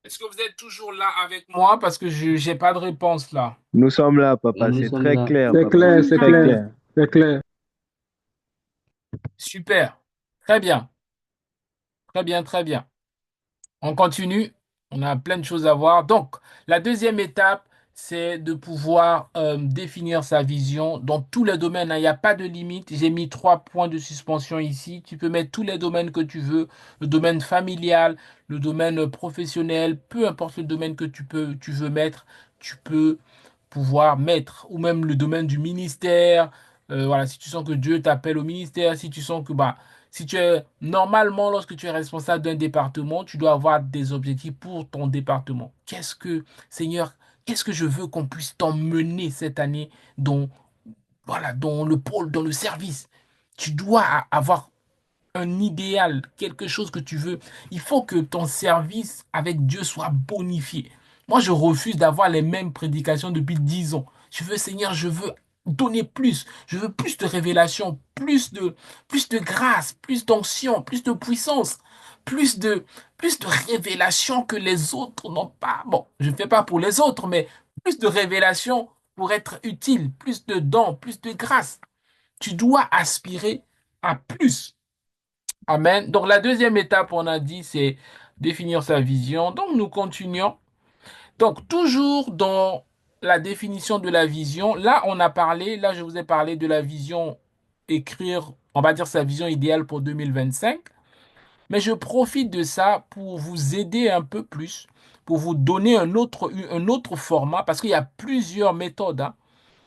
Est-ce que vous êtes toujours là avec moi? Parce que je n'ai pas de réponse là. Nous sommes là, Et papa. nous C'est sommes très là. clair, C'est papa. clair, C'est c'est très clair, clair. c'est clair. Super. Très bien. Très bien, très bien. On continue. On a plein de choses à voir. Donc, la deuxième étape, c'est de pouvoir définir sa vision dans tous les domaines, hein. Il n'y a pas de limite. J'ai mis 3 points de suspension ici. Tu peux mettre tous les domaines que tu veux. Le domaine familial, le domaine professionnel, peu importe le domaine que tu veux mettre, tu peux pouvoir mettre. Ou même le domaine du ministère. Voilà, si tu sens que Dieu t'appelle au ministère, si tu sens que si tu es normalement, lorsque tu es responsable d'un département, tu dois avoir des objectifs pour ton département. Seigneur, qu'est-ce que je veux qu'on puisse t'emmener cette année dans, voilà, dans le pôle, dans le service? Tu dois avoir un idéal, quelque chose que tu veux. Il faut que ton service avec Dieu soit bonifié. Moi, je refuse d'avoir les mêmes prédications depuis 10 ans. Je veux, Seigneur, je veux donner plus. Je veux plus de révélation, plus de grâce, plus d'onction, plus de puissance, plus de, plus de révélation que les autres n'ont pas. Bon, je ne fais pas pour les autres, mais plus de révélation pour être utile, plus de dons, plus de grâce. Tu dois aspirer à plus. Amen. Donc, la deuxième étape, on a dit, c'est définir sa vision. Donc, nous continuons. Donc, toujours dans la définition de la vision, là, là, je vous ai parlé de la vision, écrire, on va dire sa vision idéale pour 2025. Mais je profite de ça pour vous aider un peu plus, pour vous donner un autre format, parce qu'il y a plusieurs méthodes, hein,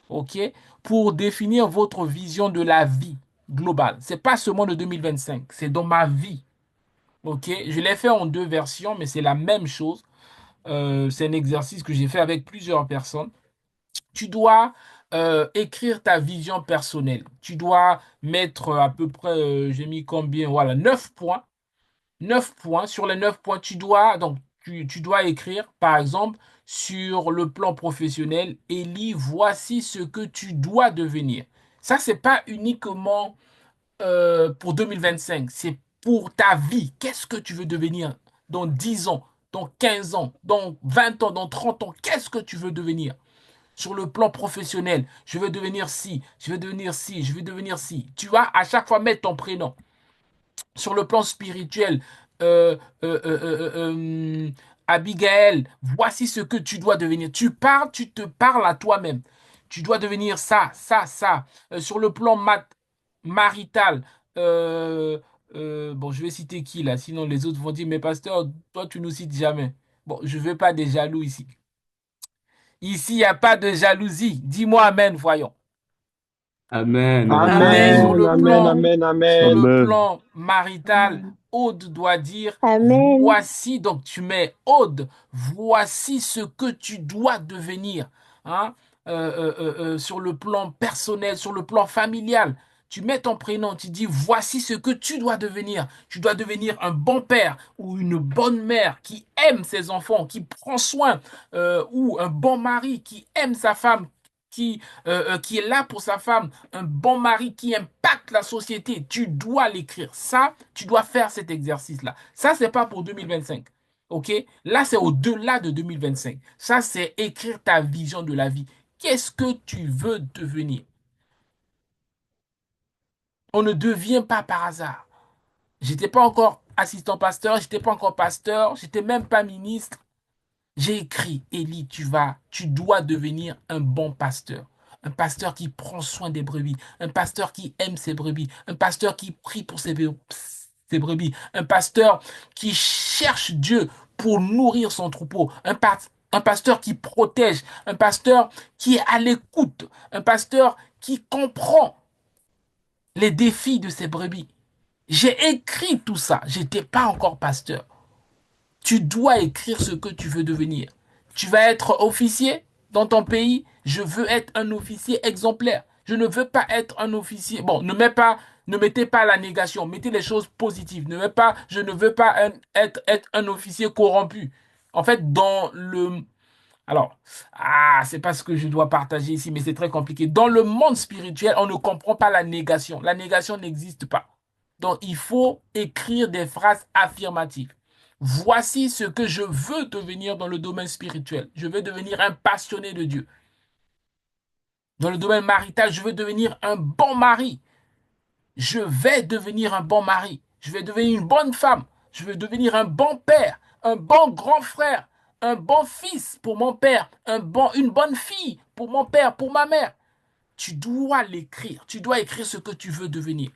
OK, pour définir votre vision de la vie globale. C'est pas seulement de 2025, c'est dans ma vie. OK, je l'ai fait en deux versions, mais c'est la même chose. C'est un exercice que j'ai fait avec plusieurs personnes. Tu dois écrire ta vision personnelle. Tu dois mettre à peu près, j'ai mis combien? Voilà, 9 points. 9 points. Sur les 9 points, tu dois écrire, par exemple, sur le plan professionnel, Élie, voici ce que tu dois devenir. Ça, c'est pas uniquement pour 2025, c'est pour ta vie. Qu'est-ce que tu veux devenir dans 10 ans, dans 15 ans, dans 20 ans, dans 30 ans? Qu'est-ce que tu veux devenir? Sur le plan professionnel, je veux devenir ci, je veux devenir ci, je veux devenir ci. Tu vas à chaque fois mettre ton prénom. Sur le plan spirituel, euh, euh, euh, euh, Abigail, voici ce que tu dois devenir. Tu parles, tu te parles à toi-même. Tu dois devenir ça, ça, ça. Sur le plan marital, bon, je vais citer qui là, sinon les autres vont dire, mais pasteur, toi, tu nous cites jamais. Bon, je ne veux pas des jaloux ici. Ici, il n'y a pas de jalousie. Dis-moi Amen, voyons. Amen, Amen. amen, Amen, amen, amen, Sur le amen. Amen. plan marital, Aude doit dire, Amen. voici, donc tu mets Aude, voici ce que tu dois devenir. Hein. Sur le plan personnel, sur le plan familial, tu mets ton prénom, tu dis, voici ce que tu dois devenir. Tu dois devenir un bon père ou une bonne mère qui aime ses enfants, qui prend soin, ou un bon mari qui aime sa femme, qui est là pour sa femme, un bon mari qui impacte la société. Tu dois l'écrire. Ça, tu dois faire cet exercice-là. Ça, c'est pas pour 2025. OK? Là, c'est au-delà de 2025. Ça, c'est écrire ta vision de la vie. Qu'est-ce que tu veux devenir? On ne devient pas par hasard. J'étais pas encore assistant pasteur, j'étais pas encore pasteur, j'étais même pas ministre. J'ai écrit, Élie, tu dois devenir un bon pasteur. Un pasteur qui prend soin des brebis. Un pasteur qui aime ses brebis. Un pasteur qui prie pour ses brebis. Un pasteur qui cherche Dieu pour nourrir son troupeau. Un pasteur qui protège. Un pasteur qui est à l'écoute. Un pasteur qui comprend les défis de ses brebis. J'ai écrit tout ça. J'étais pas encore pasteur. Tu dois écrire ce que tu veux devenir. Tu vas être officier dans ton pays. Je veux être un officier exemplaire. Je ne veux pas être un officier. Bon, ne mettez pas la négation. Mettez les choses positives. Je ne veux pas être un officier corrompu. En fait, alors, c'est pas ce que je dois partager ici, mais c'est très compliqué. Dans le monde spirituel, on ne comprend pas la négation. La négation n'existe pas. Donc, il faut écrire des phrases affirmatives. Voici ce que je veux devenir dans le domaine spirituel. Je veux devenir un passionné de Dieu. Dans le domaine marital, je veux devenir un bon mari. Je vais devenir un bon mari. Je vais devenir une bonne femme. Je vais devenir un bon père, un bon grand frère, un bon fils pour mon père, une bonne fille pour mon père, pour ma mère. Tu dois l'écrire. Tu dois écrire ce que tu veux devenir.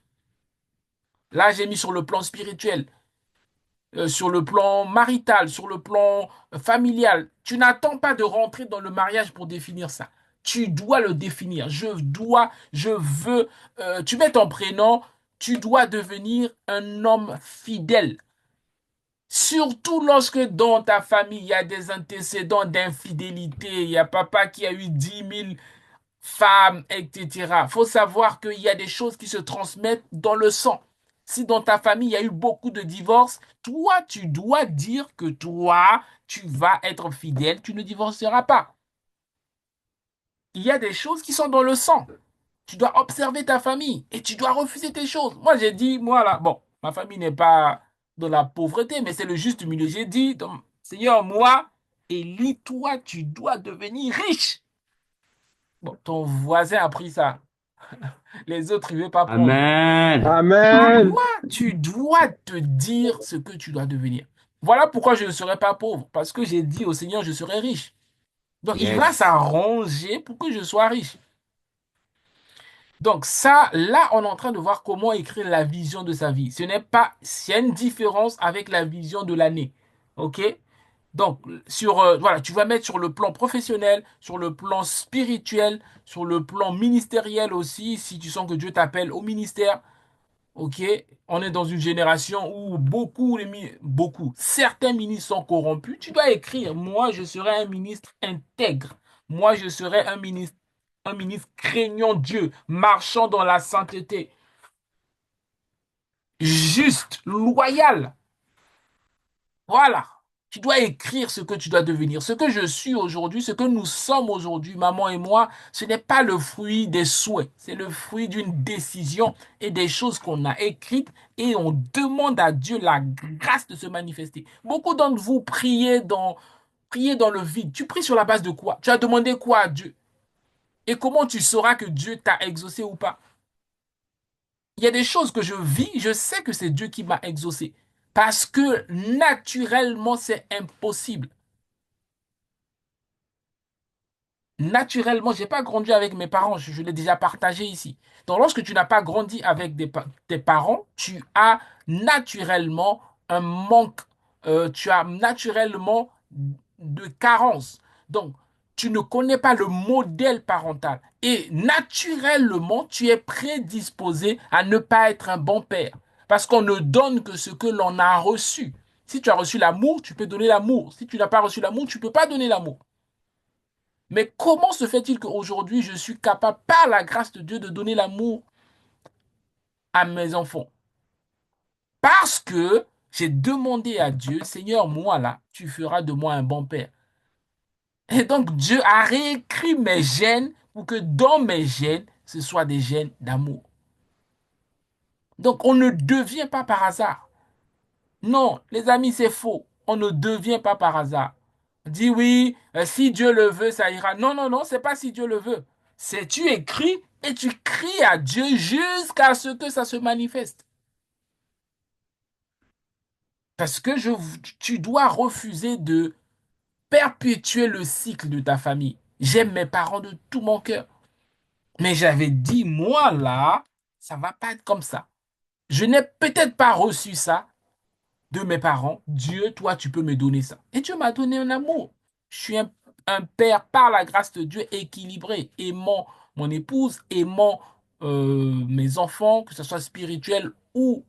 Là, j'ai mis sur le plan spirituel, sur le plan marital, sur le plan familial. Tu n'attends pas de rentrer dans le mariage pour définir ça. Tu dois le définir. Je veux, tu mets ton prénom, tu dois devenir un homme fidèle. Surtout lorsque dans ta famille, il y a des antécédents d'infidélité, il y a papa qui a eu 10 000 femmes, etc. Il faut savoir qu'il y a des choses qui se transmettent dans le sang. Si dans ta famille, il y a eu beaucoup de divorces, toi, tu dois dire que toi, tu vas être fidèle, tu ne divorceras pas. Il y a des choses qui sont dans le sang. Tu dois observer ta famille et tu dois refuser tes choses. Moi, j'ai dit, moi là, bon, ma famille n'est pas dans la pauvreté, mais c'est le juste milieu. J'ai dit, donc, Seigneur, moi, Élie, toi, tu dois devenir riche. Bon, ton voisin a pris ça. Les autres, ils ne veulent pas prendre. Amen. Amen. Tu dois te dire ce que tu dois devenir. Voilà pourquoi je ne serai pas pauvre. Parce que j'ai dit au Seigneur, je serai riche. Donc, il va Yes. s'arranger pour que je sois riche. Donc, ça, là, on est en train de voir comment écrire la vision de sa vie. Ce n'est pas, il y a une différence avec la vision de l'année. OK? Donc, voilà, tu vas mettre sur le plan professionnel, sur le plan spirituel, sur le plan ministériel aussi, si tu sens que Dieu t'appelle au ministère. OK? On est dans une génération où certains ministres sont corrompus. Tu dois écrire, moi, je serai un ministre intègre. Moi, je serai un ministre craignant Dieu, marchant dans la sainteté, juste, loyal. Voilà. Tu dois écrire ce que tu dois devenir. Ce que je suis aujourd'hui, ce que nous sommes aujourd'hui, maman et moi, ce n'est pas le fruit des souhaits. C'est le fruit d'une décision et des choses qu'on a écrites et on demande à Dieu la grâce de se manifester. Beaucoup d'entre vous priez dans le vide. Tu pries sur la base de quoi? Tu as demandé quoi à Dieu? Et comment tu sauras que Dieu t'a exaucé ou pas? Il y a des choses que je vis, je sais que c'est Dieu qui m'a exaucé. Parce que naturellement, c'est impossible. Naturellement, j'ai pas grandi avec mes parents, je l'ai déjà partagé ici. Donc, lorsque tu n'as pas grandi avec tes parents, tu as naturellement un manque, tu as naturellement de carence. Donc, tu ne connais pas le modèle parental et naturellement, tu es prédisposé à ne pas être un bon père parce qu'on ne donne que ce que l'on a reçu. Si tu as reçu l'amour, tu peux donner l'amour. Si tu n'as pas reçu l'amour, tu ne peux pas donner l'amour. Mais comment se fait-il qu'aujourd'hui, je suis capable, par la grâce de Dieu, de donner l'amour à mes enfants? Parce que j'ai demandé à Dieu, Seigneur, moi là, tu feras de moi un bon père. Et donc, Dieu a réécrit mes gènes pour que dans mes gènes, ce soit des gènes d'amour. Donc, on ne devient pas par hasard. Non, les amis, c'est faux. On ne devient pas par hasard. On dit oui, si Dieu le veut, ça ira. Non, non, non, c'est pas si Dieu le veut. C'est tu écris et tu cries à Dieu jusqu'à ce que ça se manifeste. Parce que tu dois refuser de perpétuer le cycle de ta famille. J'aime mes parents de tout mon cœur. Mais j'avais dit, moi là, ça va pas être comme ça. Je n'ai peut-être pas reçu ça, de mes parents, Dieu, toi, tu peux me donner ça. Et Dieu m'a donné un amour. Je suis un père par la grâce de Dieu équilibré, aimant mon épouse, aimant mes enfants, que ce soit spirituel ou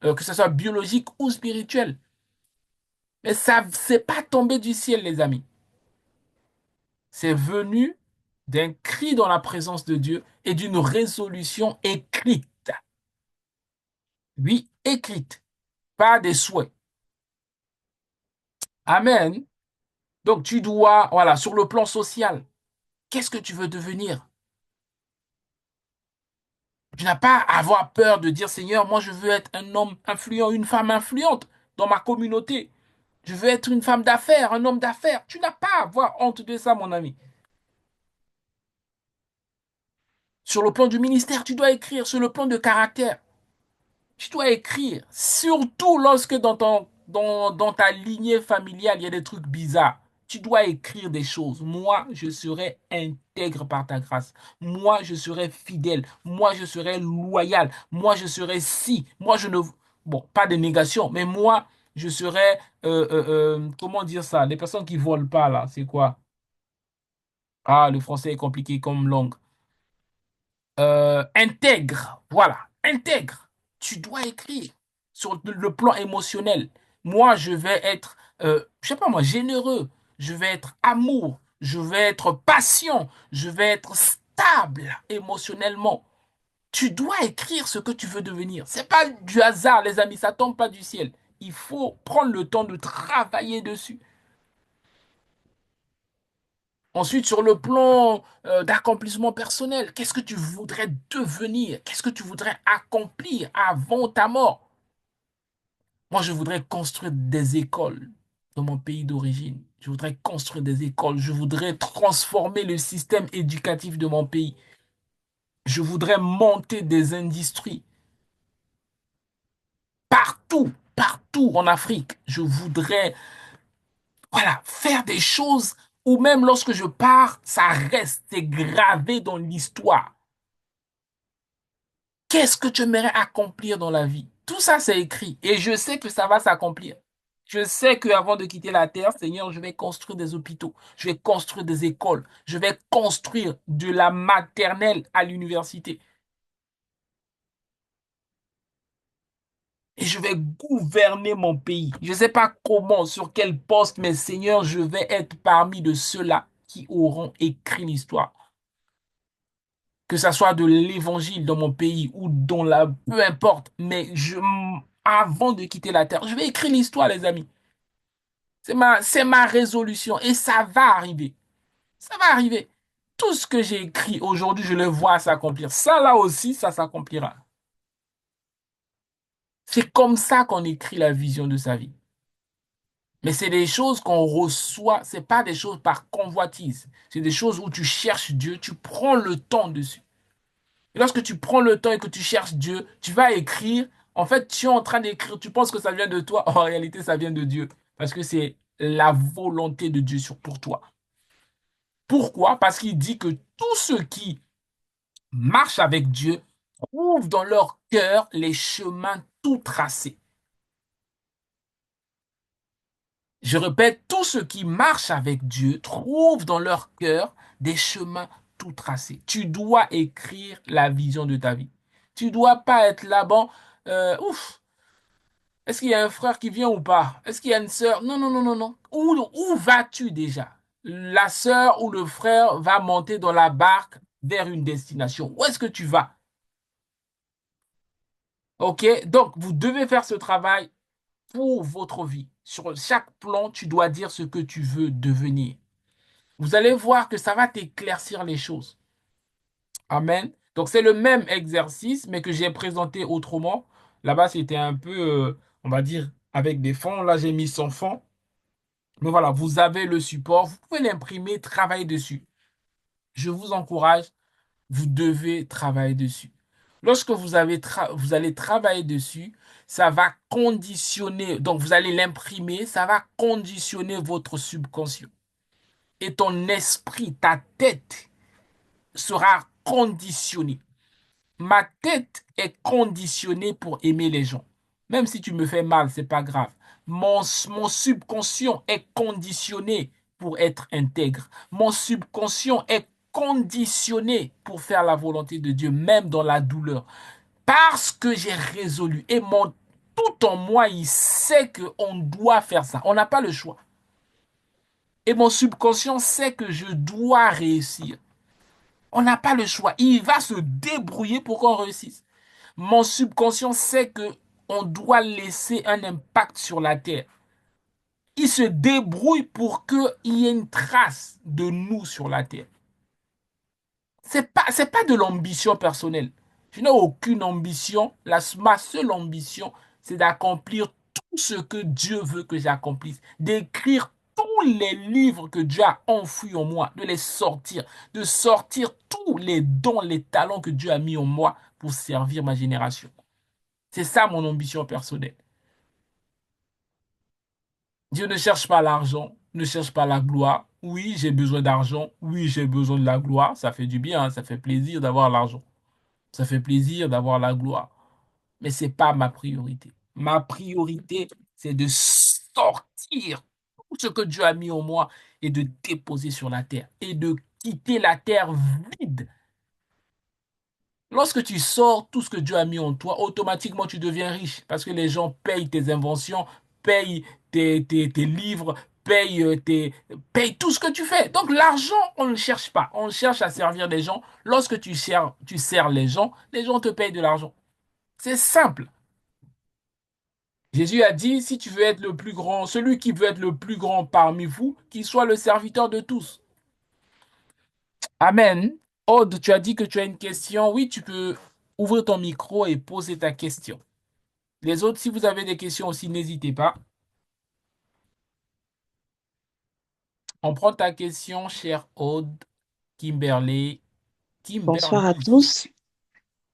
que ce soit biologique ou spirituel. Mais ça, c'est pas tombé du ciel, les amis. C'est venu d'un cri dans la présence de Dieu et d'une résolution écrite. Oui, écrite, pas des souhaits. Amen. Donc tu dois, voilà, sur le plan social, qu'est-ce que tu veux devenir? Tu n'as pas à avoir peur de dire, Seigneur, moi je veux être un homme influent, une femme influente dans ma communauté. Je veux être une femme d'affaires, un homme d'affaires. Tu n'as pas à avoir honte de ça, mon ami. Sur le plan du ministère, tu dois écrire. Sur le plan de caractère, tu dois écrire. Surtout lorsque dans ta lignée familiale, il y a des trucs bizarres. Tu dois écrire des choses. Moi, je serai intègre par ta grâce. Moi, je serai fidèle. Moi, je serai loyal. Moi, je serai si. Moi, je ne... Bon, pas de négation, mais moi, je serai... comment dire ça? Les personnes qui volent pas, là, c'est quoi? Ah, le français est compliqué comme langue. Intègre, voilà, intègre. Tu dois écrire sur le plan émotionnel. Moi, je vais être, je sais pas moi, généreux. Je vais être amour. Je vais être patient. Je vais être stable émotionnellement. Tu dois écrire ce que tu veux devenir. C'est pas du hasard, les amis. Ça tombe pas du ciel. Il faut prendre le temps de travailler dessus. Ensuite, sur le plan d'accomplissement personnel, qu'est-ce que tu voudrais devenir? Qu'est-ce que tu voudrais accomplir avant ta mort? Moi, je voudrais construire des écoles dans mon pays d'origine. Je voudrais construire des écoles. Je voudrais transformer le système éducatif de mon pays. Je voudrais monter des industries partout, partout en Afrique. Je voudrais, voilà, faire des choses où même lorsque je pars, ça reste gravé dans l'histoire. Qu'est-ce que tu aimerais accomplir dans la vie? Tout ça, c'est écrit et je sais que ça va s'accomplir. Je sais qu'avant de quitter la terre, Seigneur, je vais construire des hôpitaux, je vais construire des écoles, je vais construire de la maternelle à l'université et je vais gouverner mon pays. Je ne sais pas comment, sur quel poste, mais Seigneur, je vais être parmi de ceux-là qui auront écrit l'histoire. Que ça soit de l'évangile dans mon pays ou dans la, peu importe, mais avant de quitter la terre, je vais écrire l'histoire, les amis. C'est ma résolution et ça va arriver. Ça va arriver. Tout ce que j'ai écrit aujourd'hui, je le vois s'accomplir. Ça, là aussi, ça s'accomplira. C'est comme ça qu'on écrit la vision de sa vie. Mais c'est des choses qu'on reçoit, c'est pas des choses par convoitise. C'est des choses où tu cherches Dieu, tu prends le temps dessus. Et lorsque tu prends le temps et que tu cherches Dieu, tu vas écrire. En fait, tu es en train d'écrire, tu penses que ça vient de toi. En réalité, ça vient de Dieu. Parce que c'est la volonté de Dieu pour toi. Pourquoi? Parce qu'il dit que tous ceux qui marchent avec Dieu trouvent dans leur cœur les chemins tout tracés. Je répète, tous ceux qui marchent avec Dieu trouvent dans leur cœur des chemins tout tracés. Tu dois écrire la vision de ta vie. Tu dois pas être là, bon, ouf, est-ce qu'il y a un frère qui vient ou pas? Est-ce qu'il y a une sœur? Non, non, non, non, non. Où vas-tu déjà? La sœur ou le frère va monter dans la barque vers une destination. Où est-ce que tu vas? OK? Donc, vous devez faire ce travail pour votre vie. Sur chaque plan, tu dois dire ce que tu veux devenir. Vous allez voir que ça va t'éclaircir les choses. Amen. Donc, c'est le même exercice, mais que j'ai présenté autrement. Là-bas, c'était un peu, on va dire, avec des fonds. Là, j'ai mis sans fond. Mais voilà, vous avez le support. Vous pouvez l'imprimer, travailler dessus. Je vous encourage, vous devez travailler dessus. Lorsque vous allez travailler dessus, ça va conditionner, donc vous allez l'imprimer, ça va conditionner votre subconscient. Et ton esprit, ta tête sera conditionnée. Ma tête est conditionnée pour aimer les gens. Même si tu me fais mal, c'est pas grave. Mon subconscient est conditionné pour être intègre. Mon subconscient est conditionné pour faire la volonté de Dieu, même dans la douleur. Parce que j'ai résolu. Et mon tout en moi, il sait qu'on doit faire ça. On n'a pas le choix. Et mon subconscient sait que je dois réussir. On n'a pas le choix. Il va se débrouiller pour qu'on réussisse. Mon subconscient sait que on doit laisser un impact sur la terre. Il se débrouille pour qu'il y ait une trace de nous sur la terre. C'est pas de l'ambition personnelle. Je n'ai aucune ambition. Ma seule ambition, c'est d'accomplir tout ce que Dieu veut que j'accomplisse. D'écrire tous les livres que Dieu a enfouis en moi, de les sortir, de sortir tous les dons, les talents que Dieu a mis en moi pour servir ma génération. C'est ça mon ambition personnelle. Dieu ne cherche pas l'argent, ne cherche pas la gloire. Oui, j'ai besoin d'argent. Oui, j'ai besoin de la gloire. Ça fait du bien, hein, ça fait plaisir d'avoir l'argent. Ça fait plaisir d'avoir la gloire. Mais ce n'est pas ma priorité. Ma priorité, c'est de sortir tout ce que Dieu a mis en moi et de déposer sur la terre et de quitter la terre vide. Lorsque tu sors tout ce que Dieu a mis en toi, automatiquement tu deviens riche parce que les gens payent tes inventions, payent tes livres, payent tout ce que tu fais. Donc l'argent, on ne le cherche pas. On cherche à servir les gens. Lorsque tu sers les gens te payent de l'argent. C'est simple. Jésus a dit, si tu veux être le plus grand, celui qui veut être le plus grand parmi vous, qu'il soit le serviteur de tous. Amen. Aude, tu as dit que tu as une question. Oui, tu peux ouvrir ton micro et poser ta question. Les autres, si vous avez des questions aussi, n'hésitez pas. On prend ta question, chère Aude, Kimberly. Bonsoir à Kimberly. tous.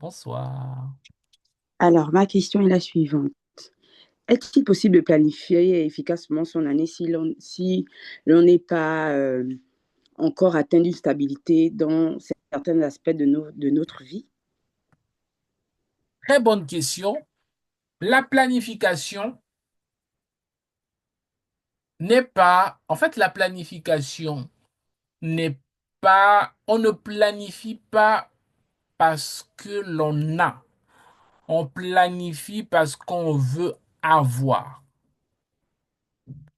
Bonsoir. Alors, ma question est la suivante. Est-il possible de planifier efficacement son année si l'on n'est pas encore atteint d'une stabilité dans certains aspects de notre vie? Très bonne question. La planification n'est pas, en fait, la planification n'est pas, on ne planifie pas parce que l'on a. On planifie parce qu'on veut avoir.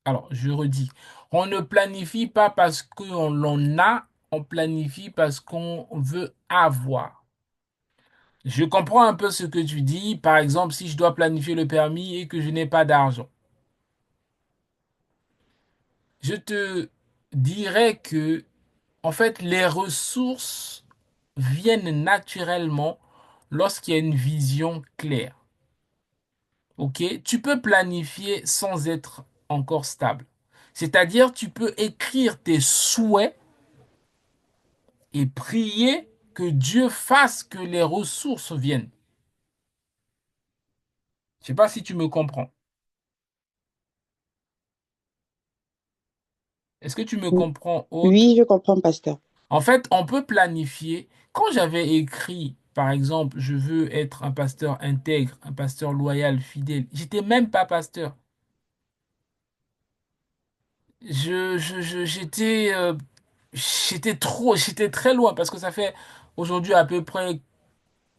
Alors, je redis, on ne planifie pas parce qu'on l'on a, on planifie parce qu'on veut avoir. Je comprends un peu ce que tu dis. Par exemple, si je dois planifier le permis et que je n'ai pas d'argent, je te dirais que, en fait, les ressources viennent naturellement lorsqu'il y a une vision claire. OK? Tu peux planifier sans être encore stable. C'est-à-dire, tu peux écrire tes souhaits et prier que Dieu fasse que les ressources viennent. Je ne sais pas si tu me comprends. Est-ce que tu me comprends, Oui, Aude? je comprends, pasteur. En fait, on peut planifier. Quand j'avais écrit, par exemple, je veux être un pasteur intègre, un pasteur loyal, fidèle, j'étais même pas pasteur. J'étais très loin parce que ça fait aujourd'hui à peu près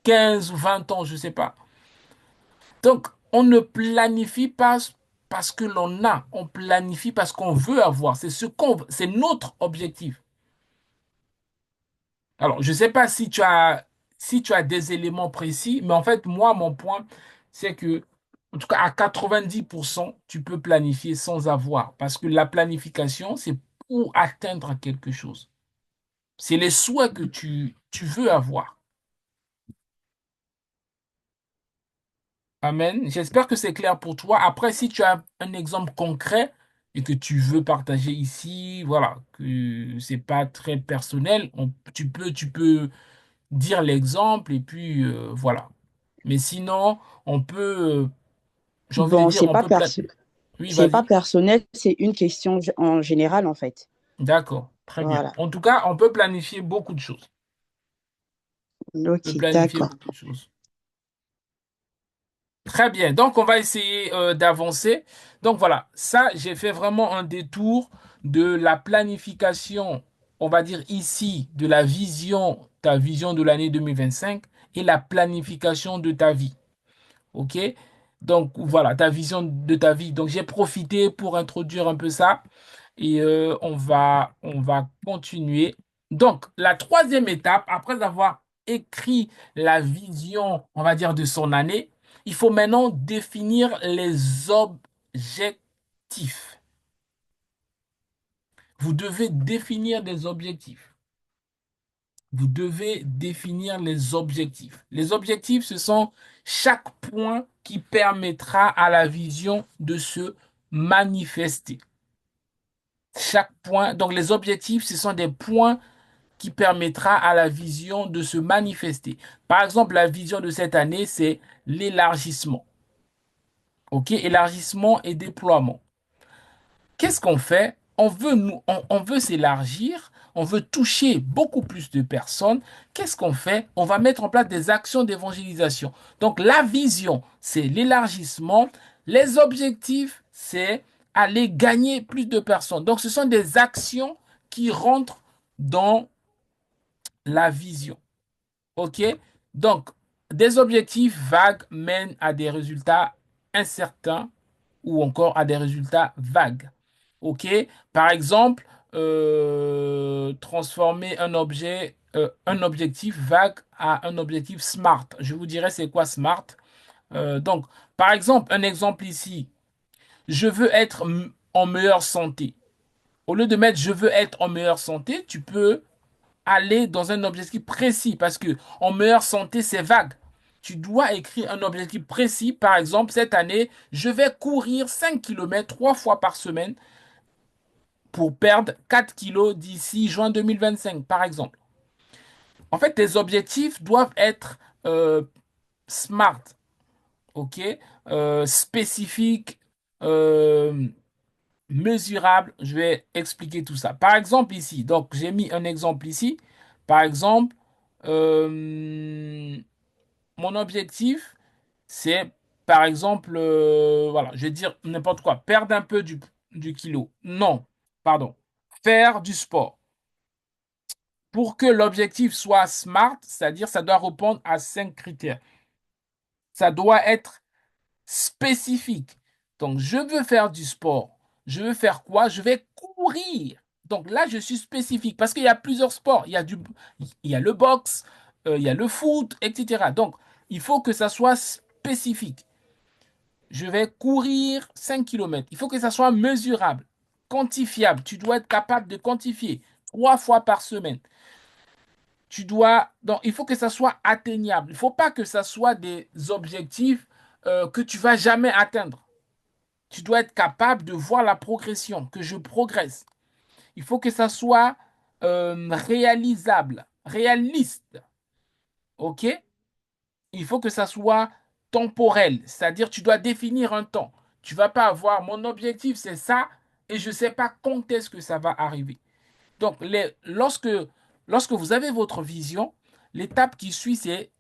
15 ou 20 ans, je sais pas. Donc, on ne planifie pas parce que l'on a, on planifie parce qu'on veut avoir. C'est notre objectif. Alors, je ne sais pas si tu as des éléments précis, mais en fait, moi, mon point, c'est que, en tout cas, à 90%, tu peux planifier sans avoir. Parce que la planification, c'est pour atteindre quelque chose. C'est les souhaits que tu veux avoir. Amen. J'espère que c'est clair pour toi. Après, si tu as un exemple concret et que tu veux partager ici, voilà, que c'est pas très personnel, tu peux dire l'exemple et puis voilà. Mais sinon, on peut, j'ai envie de Bon, dire, on peut Oui, c'est pas vas-y. personnel, c'est une question en général, en fait. D'accord, très bien. Voilà. En tout cas, on peut planifier beaucoup de choses. On peut Ok, planifier d'accord. beaucoup de choses. Très bien. Donc, on va essayer d'avancer. Donc, voilà, ça, j'ai fait vraiment un détour de la planification, on va dire ici, de la vision, ta vision de l'année 2025 et la planification de ta vie. OK? Donc, voilà, ta vision de ta vie. Donc, j'ai profité pour introduire un peu ça et on va continuer. Donc, la troisième étape, après avoir écrit la vision, on va dire, de son année, il faut maintenant définir les objectifs. Vous devez définir des objectifs. Vous devez définir les objectifs. Les objectifs, ce sont chaque point qui permettra à la vision de se manifester. Chaque point, donc les objectifs, ce sont des points qui permettra à la vision de se manifester. Par exemple, la vision de cette année, c'est l'élargissement. OK? Élargissement et déploiement. Qu'est-ce qu'on fait? On veut s'élargir, on veut toucher beaucoup plus de personnes. Qu'est-ce qu'on fait? On va mettre en place des actions d'évangélisation. Donc la vision, c'est l'élargissement. Les objectifs, c'est aller gagner plus de personnes. Donc ce sont des actions qui rentrent dans la vision. OK? Donc, des objectifs vagues mènent à des résultats incertains ou encore à des résultats vagues. OK? Par exemple, transformer un objectif vague à un objectif SMART. Je vous dirai c'est quoi SMART. Donc, par exemple, un exemple ici. Je veux être en meilleure santé. Au lieu de mettre je veux être en meilleure santé, tu peux aller dans un objectif précis parce que en meilleure santé, c'est vague. Tu dois écrire un objectif précis. Par exemple, cette année, je vais courir 5 kilomètres 3 fois par semaine pour perdre 4 kilos d'ici juin 2025, par exemple. En fait, tes objectifs doivent être euh, SMART, ok? Spécifique, euh, mesurable. Je vais expliquer tout ça. Par exemple, ici, donc j'ai mis un exemple ici. Par exemple, euh, mon objectif, c'est, par exemple, voilà, je vais dire n'importe quoi, perdre un peu du kilo. Non, pardon, faire du sport. Pour que l'objectif soit SMART, c'est-à-dire ça doit répondre à 5 critères. Ça doit être spécifique. Donc, je veux faire du sport. Je veux faire quoi? Je vais courir. Donc là, je suis spécifique parce qu'il y a plusieurs sports. Il y a le boxe, il y a le foot, etc. Donc, il faut que ça soit spécifique. Je vais courir 5 kilomètres. Il faut que ça soit mesurable, quantifiable. Tu dois être capable de quantifier 3 fois par semaine. Donc, il faut que ça soit atteignable. Il ne faut pas que ça soit des objectifs que tu vas jamais atteindre. Tu dois être capable de voir la progression, que je progresse. Il faut que ça soit réalisable, réaliste. OK? Il faut que ça soit temporel, c'est-à-dire tu dois définir un temps. Tu ne vas pas avoir mon objectif, c'est ça, et je ne sais pas quand est-ce que ça va arriver. Donc, lorsque vous avez votre vision, l'étape qui suit, c'est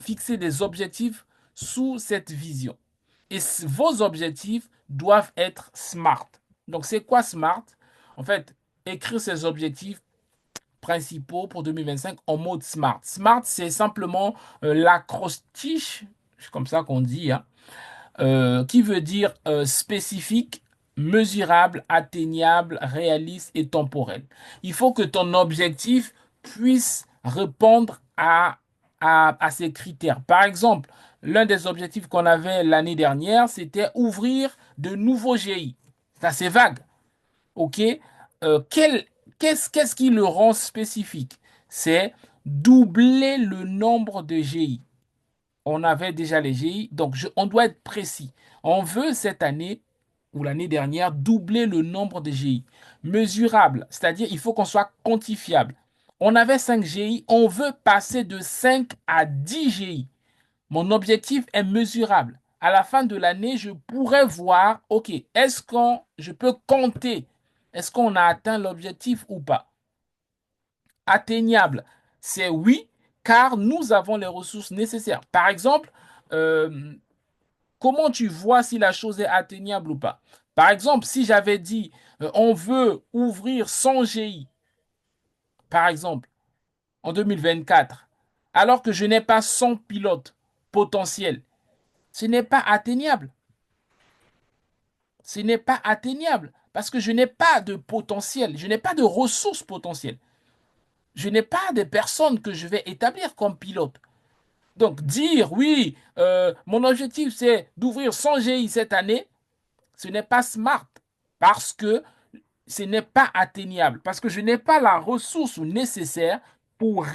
fixer des objectifs sous cette vision. Et vos objectifs doivent être SMART. Donc, c'est quoi SMART? En fait, écrire ces objectifs principaux pour 2025 en mode SMART. SMART, c'est simplement l'acrostiche, c'est comme ça qu'on dit, hein, qui veut dire spécifique, mesurable, atteignable, réaliste et temporel. Il faut que ton objectif puisse répondre à ces critères. Par exemple, l'un des objectifs qu'on avait l'année dernière, c'était ouvrir de nouveaux GI. C'est assez vague. OK? Qu'est-ce qui le rend spécifique? C'est doubler le nombre de GI. On avait déjà les GI, donc on doit être précis. On veut cette année ou l'année dernière doubler le nombre de GI. Mesurable, c'est-à-dire il faut qu'on soit quantifiable. On avait 5 GI, on veut passer de 5 à 10 GI. Mon objectif est mesurable. À la fin de l'année, je pourrais voir, OK, je peux compter, est-ce qu'on a atteint l'objectif ou pas? Atteignable, c'est oui, car nous avons les ressources nécessaires. Par exemple, euh, comment tu vois si la chose est atteignable ou pas? Par exemple, si j'avais dit, on veut ouvrir 100 GI, par exemple, en 2024, alors que je n'ai pas 100 pilotes potentiels, ce n'est pas atteignable. Ce n'est pas atteignable parce que je n'ai pas de potentiel, je n'ai pas de ressources potentielles. Je n'ai pas de personnes que je vais établir comme pilote. Donc dire oui, mon objectif c'est d'ouvrir 100 GI cette année, ce n'est pas smart parce que ce n'est pas atteignable, parce que je n'ai pas la ressource nécessaire pour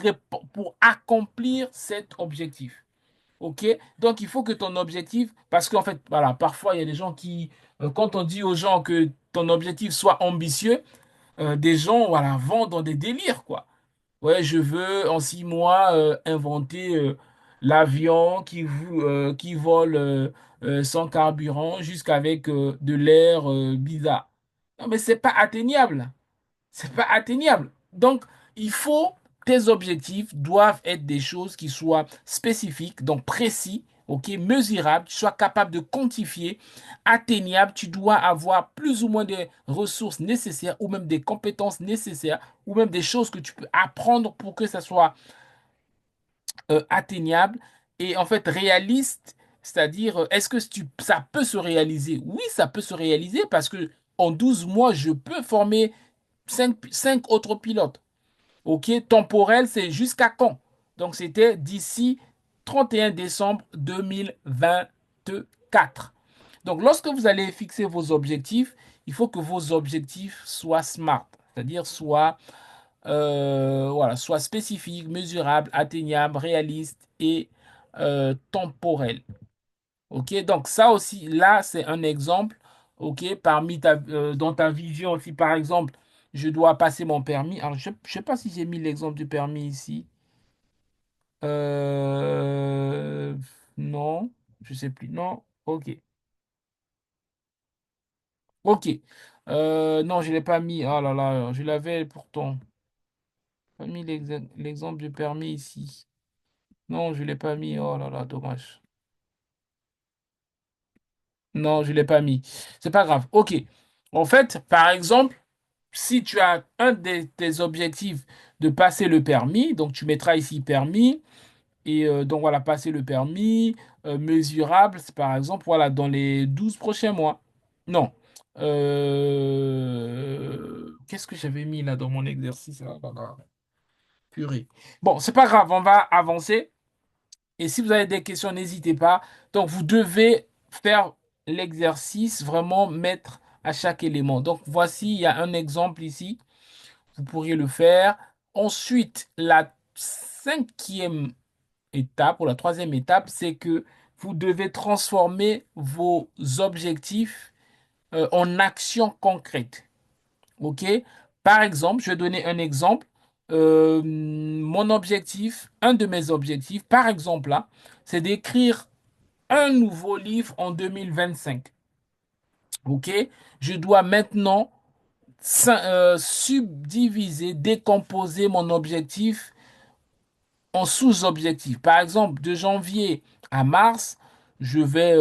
accomplir cet objectif. OK? Donc, il faut que ton objectif, parce qu'en fait, voilà, parfois, il y a des gens qui, quand on dit aux gens que ton objectif soit ambitieux, des gens, voilà, vont dans des délires, quoi. Ouais, je veux en 6 mois inventer l'avion qui vole sans carburant jusqu'avec de l'air bizarre. Non, mais c'est pas atteignable. C'est pas atteignable. Donc, il faut, tes objectifs doivent être des choses qui soient spécifiques, donc précis, ok, mesurables, tu sois capable de quantifier, atteignables, tu dois avoir plus ou moins des ressources nécessaires ou même des compétences nécessaires ou même des choses que tu peux apprendre pour que ça soit atteignable et en fait réaliste, c'est-à-dire est-ce que ça peut se réaliser? Oui, ça peut se réaliser parce que en 12 mois, je peux former cinq autres pilotes. OK, temporel, c'est jusqu'à quand? Donc, c'était d'ici 31 décembre 2024. Donc, lorsque vous allez fixer vos objectifs, il faut que vos objectifs soient smart, c'est-à-dire soient spécifiques, mesurables, atteignables, réalistes et temporels. OK, donc ça aussi, là, c'est un exemple. OK, dans ta vision, si par exemple, je dois passer mon permis. Alors, je ne sais pas si j'ai mis l'exemple du permis ici. Euh, non, je sais plus. Non, ok. Ok. Non, je ne l'ai pas mis. Oh là là, je l'avais pourtant. Pas mis l'exemple du permis ici. Non, je ne l'ai pas mis. Oh là là, dommage. Non, je ne l'ai pas mis. C'est pas grave. Ok. En fait, par exemple, si tu as un de tes objectifs de passer le permis, donc tu mettras ici permis, et donc voilà, passer le permis, mesurable, c'est par exemple, voilà, dans les 12 prochains mois. Non. Qu'est-ce que j'avais mis là dans mon exercice? Ah, là, là. Purée. Bon, c'est pas grave, on va avancer. Et si vous avez des questions, n'hésitez pas. Donc, vous devez faire l'exercice, vraiment mettre à chaque élément. Donc, voici, il y a un exemple ici. Vous pourriez le faire. Ensuite, la cinquième étape ou la troisième étape, c'est que vous devez transformer vos objectifs en actions concrètes. OK? Par exemple, je vais donner un exemple. Mon objectif, un de mes objectifs, par exemple, là, c'est d'écrire un nouveau livre en 2025. OK? Je dois maintenant subdiviser, décomposer mon objectif en sous-objectifs. Par exemple, de janvier à mars, je vais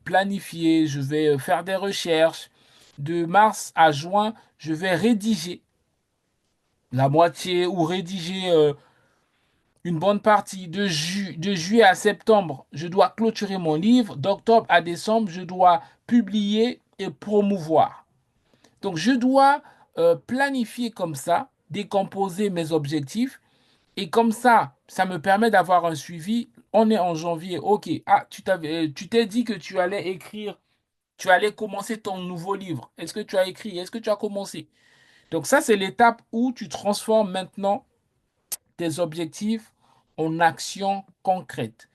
planifier, je vais faire des recherches. De mars à juin, je vais rédiger la moitié ou rédiger une bonne partie. De juillet à septembre, je dois clôturer mon livre. D'octobre à décembre, je dois publier et promouvoir. Donc, je dois planifier comme ça, décomposer mes objectifs. Et comme ça me permet d'avoir un suivi. On est en janvier. OK. Ah, tu t'es dit que tu allais écrire, tu allais commencer ton nouveau livre. Est-ce que tu as écrit? Est-ce que tu as commencé? Donc ça, c'est l'étape où tu transformes maintenant tes objectifs en actions concrètes.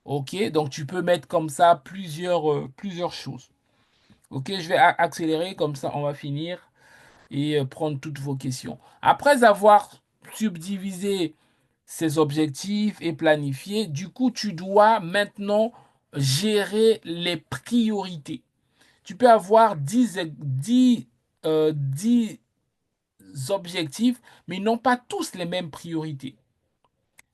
OK? Donc tu peux mettre comme ça plusieurs choses. OK? Je vais accélérer comme ça, on va finir et prendre toutes vos questions. Après avoir subdivisé ces objectifs et planifié, du coup, tu dois maintenant gérer les priorités. Tu peux avoir 10 objectifs, mais ils n'ont pas tous les mêmes priorités.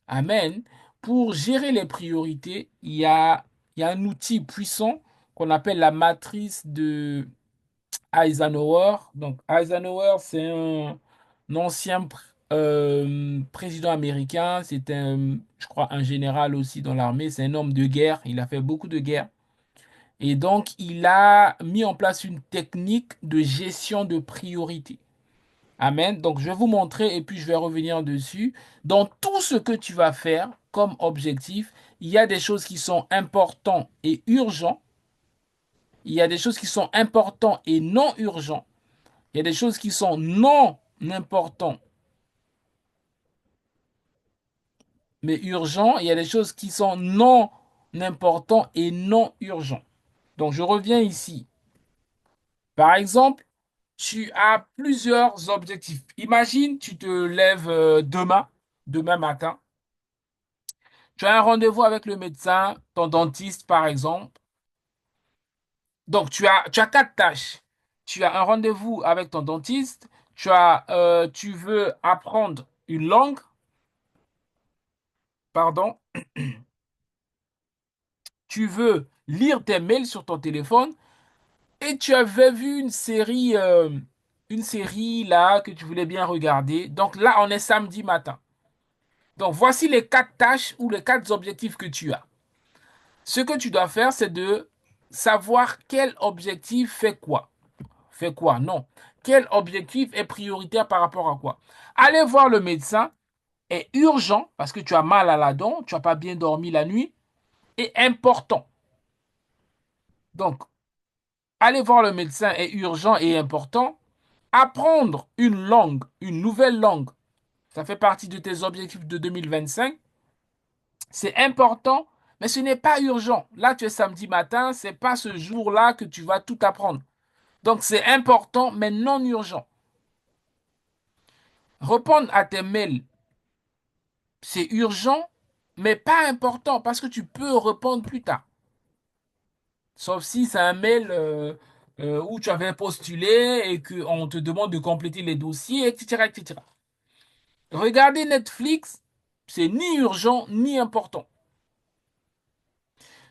Amen. Pour gérer les priorités, il y a un outil puissant qu'on appelle la matrice de Eisenhower. Donc, Eisenhower, c'est un ancien président américain. C'est je crois, un général aussi dans l'armée. C'est un homme de guerre. Il a fait beaucoup de guerres. Et donc, il a mis en place une technique de gestion de priorité. Amen. Donc, je vais vous montrer et puis je vais revenir dessus. Dans tout ce que tu vas faire comme objectif, il y a des choses qui sont importantes et urgentes. Il y a des choses qui sont importantes et non urgentes. Il y a des choses qui sont non importantes, mais urgentes. Il y a des choses qui sont non importantes et non urgentes. Donc, je reviens ici. Par exemple, tu as plusieurs objectifs. Imagine, tu te lèves demain matin. Tu as un rendez-vous avec le médecin, ton dentiste, par exemple. Donc, tu as quatre tâches. Tu as un rendez-vous avec ton dentiste. Tu veux apprendre une langue. Pardon, tu veux lire tes mails sur ton téléphone et tu avais vu une série là que tu voulais bien regarder. Donc là, on est samedi matin. Donc voici les quatre tâches ou les quatre objectifs que tu as. Ce que tu dois faire, c'est de savoir quel objectif fait quoi. Fait quoi? Non. Quel objectif est prioritaire par rapport à quoi? Aller voir le médecin est urgent parce que tu as mal à la dent, tu n'as pas bien dormi la nuit, et important. Donc, aller voir le médecin est urgent et important. Apprendre une langue, une nouvelle langue, ça fait partie de tes objectifs de 2025. C'est important, mais ce n'est pas urgent. Là, tu es samedi matin, c'est pas ce jour-là que tu vas tout apprendre. Donc, c'est important, mais non urgent. Répondre à tes mails, c'est urgent, mais pas important parce que tu peux répondre plus tard. Sauf si c'est un mail où tu avais postulé et qu'on te demande de compléter les dossiers, etc., etc. Regarder Netflix, c'est ni urgent ni important.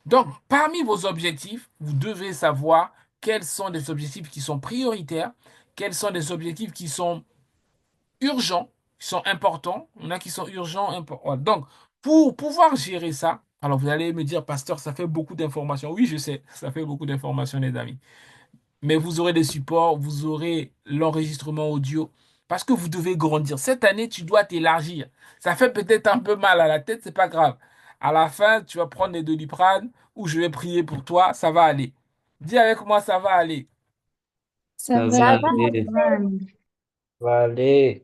Donc, parmi vos objectifs, vous devez savoir quels sont les objectifs qui sont prioritaires, quels sont les objectifs qui sont urgents, qui sont importants. Il y en a qui sont urgents, importants. Donc, pour pouvoir gérer ça, alors vous allez me dire, pasteur, ça fait beaucoup d'informations. Oui, je sais, ça fait beaucoup d'informations, les amis. Mais vous aurez des supports, vous aurez l'enregistrement audio, parce que vous devez grandir. Cette année, tu dois t'élargir. Ça fait peut-être un peu mal à la tête, c'est pas grave. À la fin, tu vas prendre les Doliprane ou je vais prier pour toi, ça va aller. Dis avec moi, ça va aller. Ça Ça va va aller. aller. Va aller.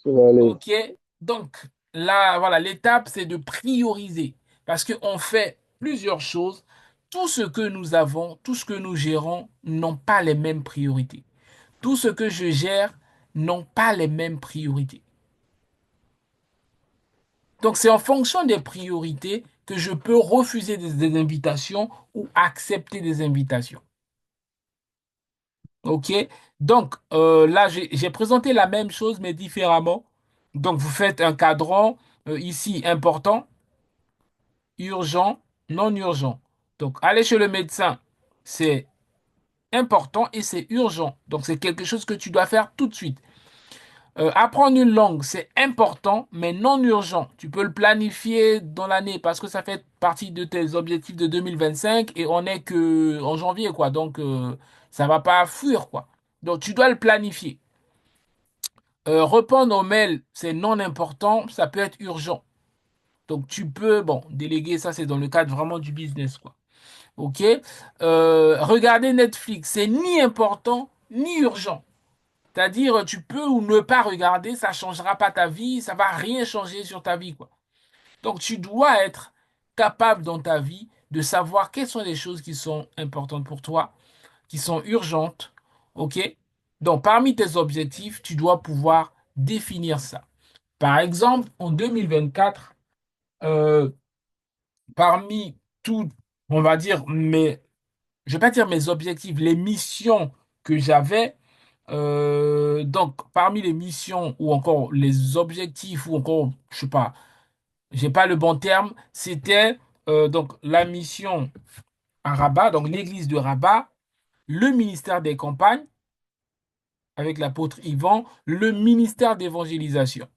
Ça va aller. OK? Donc, là, voilà, l'étape, c'est de prioriser. Parce qu'on fait plusieurs choses. Tout ce que nous avons, tout ce que nous gérons n'ont pas les mêmes priorités. Tout ce que je gère n'ont pas les mêmes priorités. Donc, c'est en fonction des priorités que je peux refuser des invitations ou accepter des invitations. OK? Donc, là, j'ai présenté la même chose, mais différemment. Donc, vous faites un cadran ici important, urgent, non urgent. Donc, aller chez le médecin, c'est important et c'est urgent. Donc, c'est quelque chose que tu dois faire tout de suite. Apprendre une langue, c'est important, mais non urgent. Tu peux le planifier dans l'année parce que ça fait partie de tes objectifs de 2025 et on n'est que en janvier, quoi. Donc, ça va pas fuir, quoi. Donc, tu dois le planifier. Répondre aux mails, c'est non important, ça peut être urgent. Donc, tu peux, bon, déléguer, ça, c'est dans le cadre vraiment du business, quoi. OK? Regarder Netflix, c'est ni important, ni urgent. C'est-à-dire, tu peux ou ne pas regarder, ça ne changera pas ta vie, ça va rien changer sur ta vie, quoi. Donc, tu dois être capable dans ta vie de savoir quelles sont les choses qui sont importantes pour toi, qui sont urgentes, ok? Donc, parmi tes objectifs, tu dois pouvoir définir ça. Par exemple, en 2024, euh, parmi tout, on va dire, je vais pas dire mes objectifs, les missions que j'avais, donc, parmi les missions ou encore les objectifs ou encore, je sais pas, j'ai pas le bon terme, c'était donc la mission à Rabat, donc l'église de Rabat, le ministère des campagnes avec l'apôtre Yvan, le ministère d'évangélisation.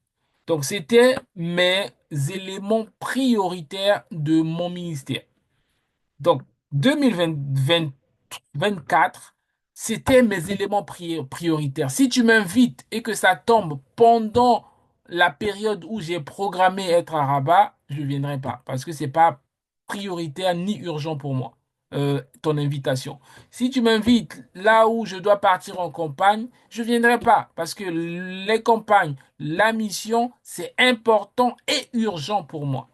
Donc, c'était mes éléments prioritaires de mon ministère. Donc, 2024, c'était mes éléments prioritaires. Si tu m'invites et que ça tombe pendant la période où j'ai programmé être à Rabat, je ne viendrai pas parce que ce n'est pas prioritaire ni urgent pour moi, ton invitation. Si tu m'invites là où je dois partir en campagne, je ne viendrai pas parce que les campagnes, la mission, c'est important et urgent pour moi.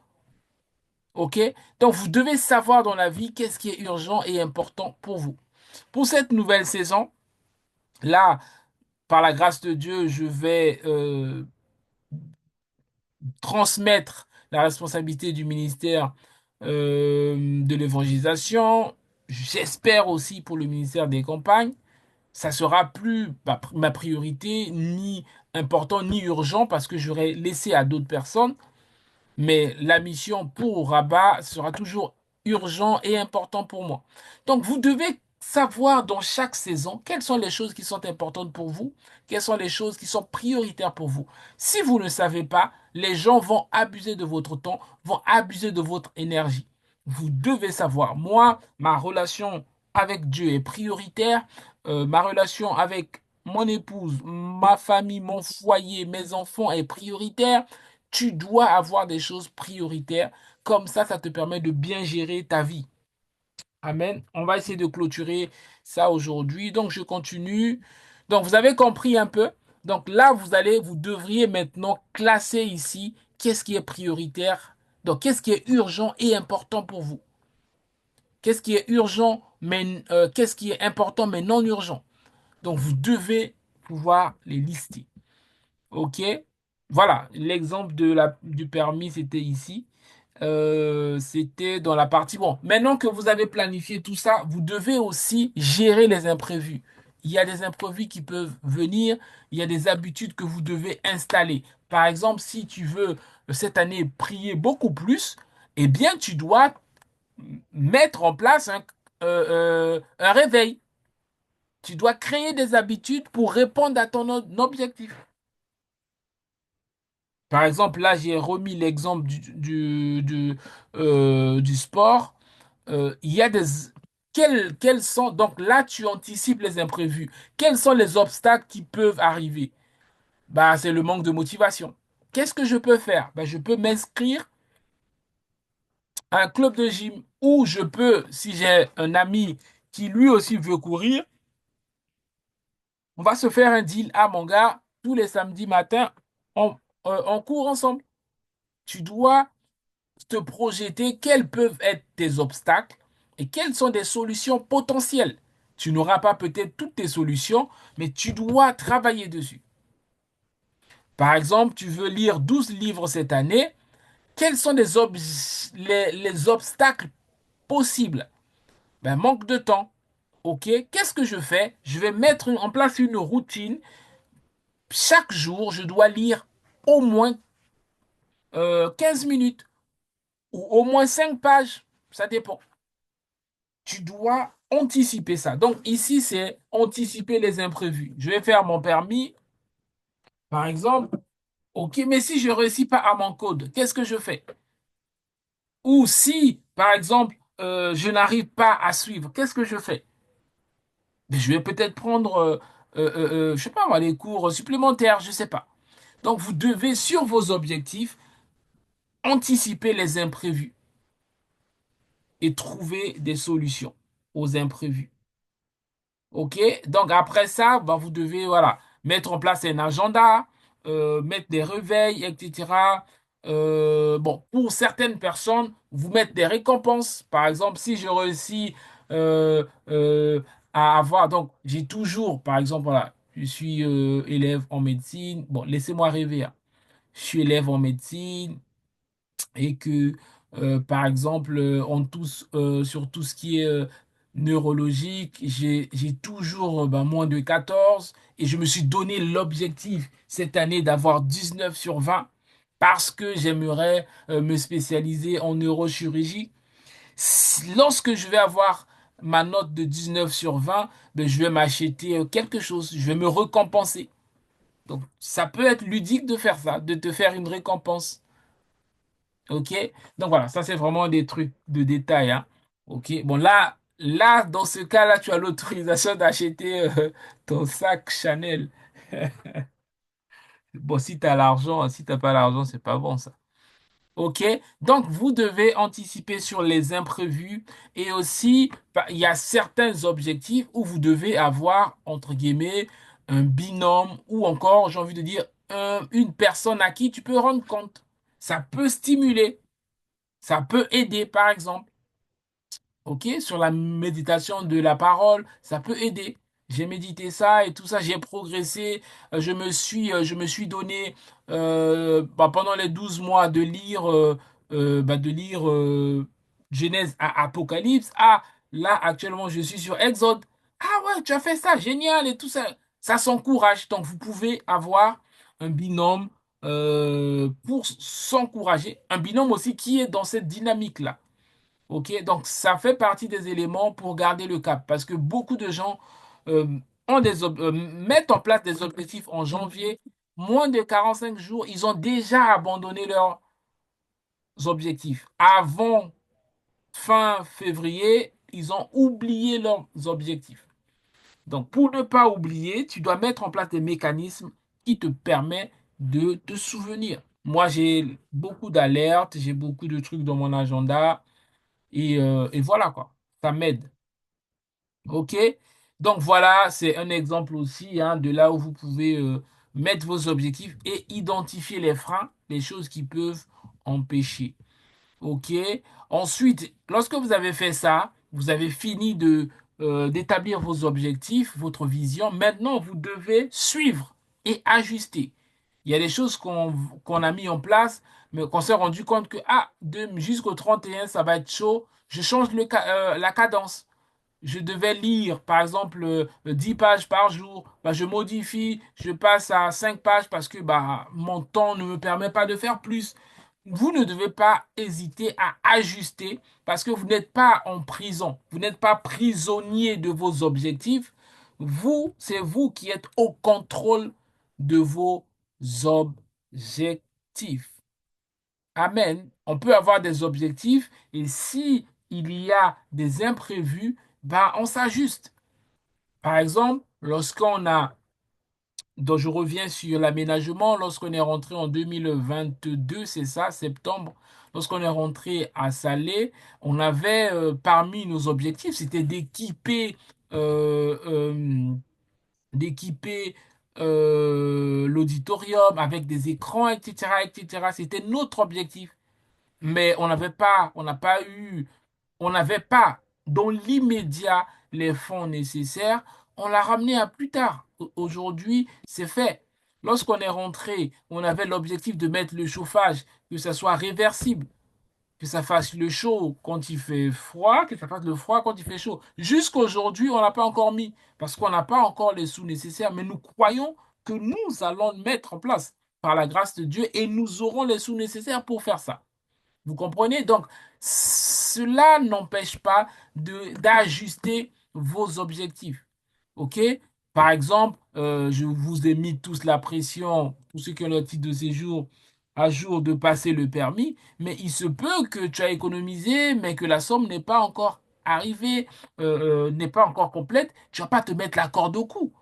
OK? Donc, vous devez savoir dans la vie qu'est-ce qui est urgent et important pour vous. Pour cette nouvelle saison, là, par la grâce de Dieu, je vais transmettre la responsabilité du ministère de l'évangélisation. J'espère aussi pour le ministère des campagnes. Ça sera plus ma priorité, ni important, ni urgent, parce que j'aurai laissé à d'autres personnes. Mais la mission pour Rabat sera toujours urgent et important pour moi. Donc, vous devez savoir dans chaque saison quelles sont les choses qui sont importantes pour vous, quelles sont les choses qui sont prioritaires pour vous. Si vous ne savez pas, les gens vont abuser de votre temps, vont abuser de votre énergie. Vous devez savoir. Moi, ma relation avec Dieu est prioritaire. Ma relation avec mon épouse, ma famille, mon foyer, mes enfants est prioritaire. Tu dois avoir des choses prioritaires. Comme ça te permet de bien gérer ta vie. Amen. On va essayer de clôturer ça aujourd'hui. Donc, je continue. Donc, vous avez compris un peu. Donc, là, vous devriez maintenant classer ici qu'est-ce qui est prioritaire. Donc, qu'est-ce qui est urgent et important pour vous. Qu'est-ce qui est urgent, mais qu'est-ce qui est important, mais non urgent. Donc, vous devez pouvoir les lister. OK? Voilà, l'exemple du permis, c'était ici. C'était dans la partie. Bon, maintenant que vous avez planifié tout ça, vous devez aussi gérer les imprévus. Il y a des imprévus qui peuvent venir, il y a des habitudes que vous devez installer. Par exemple, si tu veux cette année prier beaucoup plus, eh bien, tu dois mettre en place un réveil. Tu dois créer des habitudes pour répondre à ton objectif. Par exemple, là, j'ai remis l'exemple du sport. Il y a des... quels sont... Donc là, tu anticipes les imprévus. Quels sont les obstacles qui peuvent arriver? Bah, c'est le manque de motivation. Qu'est-ce que je peux faire? Bah, je peux m'inscrire à un club de gym ou je peux, si j'ai un ami qui lui aussi veut courir, on va se faire un deal. Ah, mon gars, tous les samedis matins, on court ensemble. Tu dois te projeter quels peuvent être tes obstacles et quelles sont des solutions potentielles. Tu n'auras pas peut-être toutes tes solutions, mais tu dois travailler dessus. Par exemple, tu veux lire 12 livres cette année. Quels sont les obstacles possibles? Ben, manque de temps. OK, qu'est-ce que je fais? Je vais mettre en place une routine. Chaque jour, je dois lire au moins 15 minutes ou au moins 5 pages. Ça dépend. Tu dois anticiper ça. Donc ici, c'est anticiper les imprévus. Je vais faire mon permis, par exemple. OK, mais si je ne réussis pas à mon code, qu'est-ce que je fais? Ou si, par exemple, je n'arrive pas à suivre, qu'est-ce que je fais? Mais je vais peut-être prendre, je sais pas moi, les cours supplémentaires, je ne sais pas. Donc vous devez, sur vos objectifs, anticiper les imprévus et trouver des solutions aux imprévus. OK? Donc après ça, bah, vous devez voilà, mettre en place un agenda, mettre des réveils, etc. Bon, pour certaines personnes, vous mettre des récompenses. Par exemple, si je réussis euh, euh, à avoir, donc j'ai toujours, par exemple, voilà, je suis élève en médecine. Bon, laissez-moi rêver, hein. Je suis élève en médecine et que, par exemple, sur tout ce qui est neurologique, j'ai toujours ben, moins de 14 et je me suis donné l'objectif cette année d'avoir 19 sur 20 parce que j'aimerais me spécialiser en neurochirurgie. Lorsque je vais avoir ma note de 19 sur 20, ben, je vais m'acheter quelque chose, je vais me récompenser. Donc, ça peut être ludique de faire ça, de te faire une récompense. OK? Donc voilà, ça c'est vraiment des trucs de détail, hein. OK? Bon, là, dans ce cas-là, tu as l'autorisation d'acheter ton sac Chanel. Bon, si tu as l'argent, si tu n'as pas l'argent, c'est pas bon ça. OK? Donc, vous devez anticiper sur les imprévus et aussi, bah, il y a certains objectifs où vous devez avoir, entre guillemets, un binôme ou encore, j'ai envie de dire, une personne à qui tu peux rendre compte. Ça peut stimuler. Ça peut aider, par exemple. OK? Sur la méditation de la parole, ça peut aider. J'ai médité ça et tout ça, j'ai progressé. Je me suis donné bah, pendant les 12 mois de lire Genèse à Apocalypse. Ah, là, actuellement, je suis sur Exode. Ah ouais, tu as fait ça, génial et tout ça. Ça s'encourage. Donc, vous pouvez avoir un binôme pour s'encourager. Un binôme aussi qui est dans cette dynamique-là. OK? Donc, ça fait partie des éléments pour garder le cap parce que beaucoup de gens mettent en place des objectifs en janvier. Moins de 45 jours, ils ont déjà abandonné leurs objectifs. Avant fin février, ils ont oublié leurs objectifs. Donc, pour ne pas oublier, tu dois mettre en place des mécanismes qui te permettent de te souvenir. Moi, j'ai beaucoup d'alertes, j'ai beaucoup de trucs dans mon agenda. Et voilà quoi, ça m'aide. OK? Donc voilà, c'est un exemple aussi hein, de là où vous pouvez mettre vos objectifs et identifier les freins, les choses qui peuvent empêcher. OK? Ensuite, lorsque vous avez fait ça, vous avez fini d'établir vos objectifs, votre vision. Maintenant, vous devez suivre et ajuster. Il y a des choses qu'on a mis en place, mais qu'on s'est rendu compte que jusqu'au 31, ça va être chaud. Je change la cadence. Je devais lire, par exemple, 10 pages par jour. Bah, je modifie, je passe à 5 pages parce que bah, mon temps ne me permet pas de faire plus. Vous ne devez pas hésiter à ajuster parce que vous n'êtes pas en prison. Vous n'êtes pas prisonnier de vos objectifs. C'est vous qui êtes au contrôle de vos objectifs. Amen. On peut avoir des objectifs et si il y a des imprévus, ben, on s'ajuste. Par exemple, donc je reviens sur l'aménagement, lorsqu'on est rentré en 2022, c'est ça, septembre, lorsqu'on est rentré à Salé, on avait parmi nos objectifs, c'était euh, euh, d'équiper l'auditorium avec des écrans, etc., etc. C'était notre objectif. Mais on n'avait pas dans l'immédiat les fonds nécessaires. On l'a ramené à plus tard. Aujourd'hui, c'est fait. Lorsqu'on est rentré, on avait l'objectif de mettre le chauffage, que ça soit réversible, que ça fasse le chaud quand il fait froid, que ça fasse le froid quand il fait chaud. Jusqu'aujourd'hui, on n'a pas encore mis, parce qu'on n'a pas encore les sous nécessaires, mais nous croyons que nous allons le mettre en place par la grâce de Dieu et nous aurons les sous nécessaires pour faire ça. Vous comprenez? Donc, cela n'empêche pas d'ajuster vos objectifs. OK? Par exemple, je vous ai mis tous la pression, tous ceux qui ont le titre de séjour à jour, de passer le permis, mais il se peut que tu as économisé, mais que la somme n'est pas encore arrivée, n'est pas encore complète. Tu ne vas pas te mettre la corde au cou.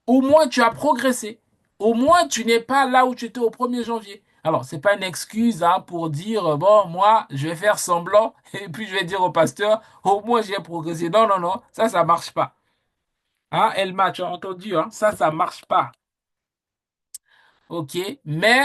Au moins, tu as progressé. Au moins, tu n'es pas là où tu étais au 1er janvier. Alors, c'est pas une excuse hein, pour dire, bon, moi, je vais faire semblant et puis je vais dire au pasteur, au moins, j'ai progressé. Non, non, non, ça marche pas. Hein, Elma, tu as entendu, hein, ça marche pas. OK? Mais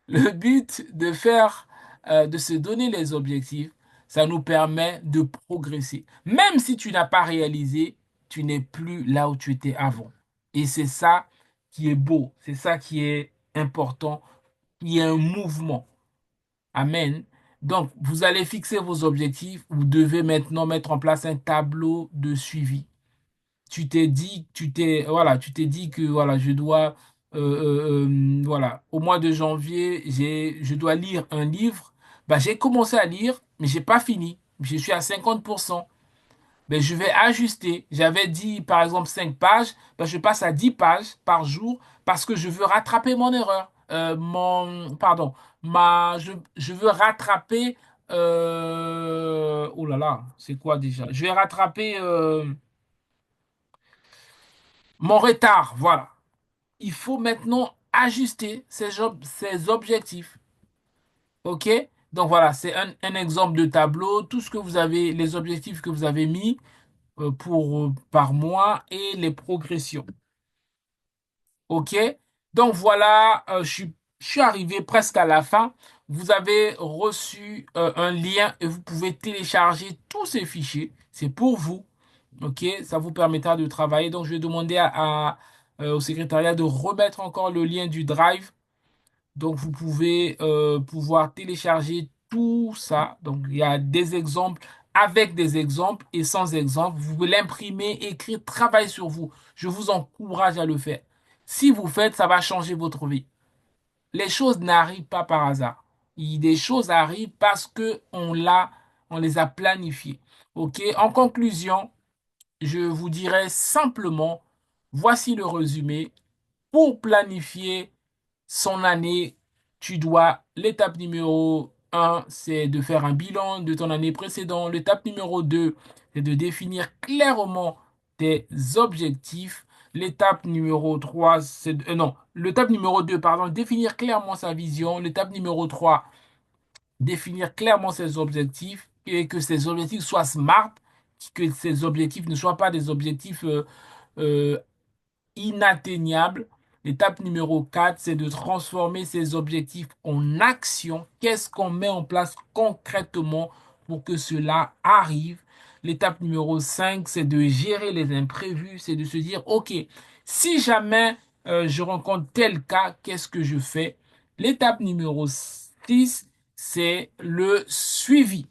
le but de se donner les objectifs, ça nous permet de progresser. Même si tu n'as pas réalisé, tu n'es plus là où tu étais avant. Et c'est ça qui est beau, c'est ça qui est important. Il y a un mouvement. Amen. Donc, vous allez fixer vos objectifs. Vous devez maintenant mettre en place un tableau de suivi. Tu t'es dit que voilà, je dois, voilà, au mois de janvier, je dois lire un livre. Bah, j'ai commencé à lire, mais j'ai pas fini. Je suis à 50%. Ben, je vais ajuster. J'avais dit, par exemple, 5 pages. Ben, je passe à 10 pages par jour parce que je veux rattraper mon erreur. Pardon, je veux rattraper, oh là là, c'est quoi déjà? Je vais rattraper, mon retard, voilà. Il faut maintenant ajuster ces objectifs. OK? Donc voilà, c'est un exemple de tableau. Tout ce que vous avez, les objectifs que vous avez mis par mois et les progressions. OK? Donc voilà, je suis arrivé presque à la fin. Vous avez reçu un lien et vous pouvez télécharger tous ces fichiers. C'est pour vous. OK? Ça vous permettra de travailler. Donc, je vais demander au secrétariat de remettre encore le lien du Drive. Donc, vous pouvez pouvoir télécharger tout ça. Donc, il y a des exemples avec des exemples et sans exemples. Vous pouvez l'imprimer, écrire, travailler sur vous. Je vous encourage à le faire. Si vous faites, ça va changer votre vie. Les choses n'arrivent pas par hasard. Des choses arrivent parce que on les a planifiées. OK? En conclusion, je vous dirais simplement, voici le résumé. Pour planifier son année, l'étape numéro un, c'est de faire un bilan de ton année précédente. L'étape numéro 2, c'est de définir clairement tes objectifs. L'étape numéro 3, non, l'étape numéro 2, pardon, définir clairement sa vision. L'étape numéro 3, définir clairement ses objectifs et que ces objectifs soient smart, que ces objectifs ne soient pas des objectifs euh, inatteignables. L'étape numéro 4, c'est de transformer ces objectifs en action. Qu'est-ce qu'on met en place concrètement pour que cela arrive? L'étape numéro 5, c'est de gérer les imprévus, c'est de se dire, OK, si jamais je rencontre tel cas, qu'est-ce que je fais? L'étape numéro 6, c'est le suivi.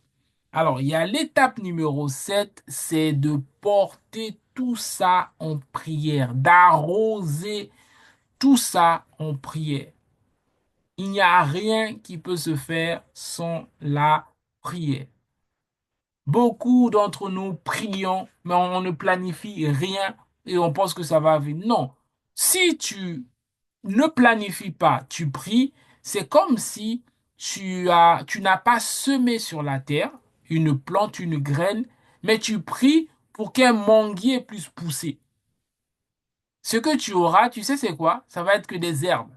Alors, il y a l'étape numéro 7, c'est de porter tout ça en prière, d'arroser tout ça en prière. Il n'y a rien qui peut se faire sans la prière. Beaucoup d'entre nous prions, mais on ne planifie rien et on pense que ça va venir. Non. Si tu ne planifies pas, tu pries, c'est comme si tu n'as pas semé sur la terre une plante, une graine, mais tu pries pour qu'un manguier puisse pousser. Ce que tu auras, tu sais c'est quoi? Ça va être que des herbes.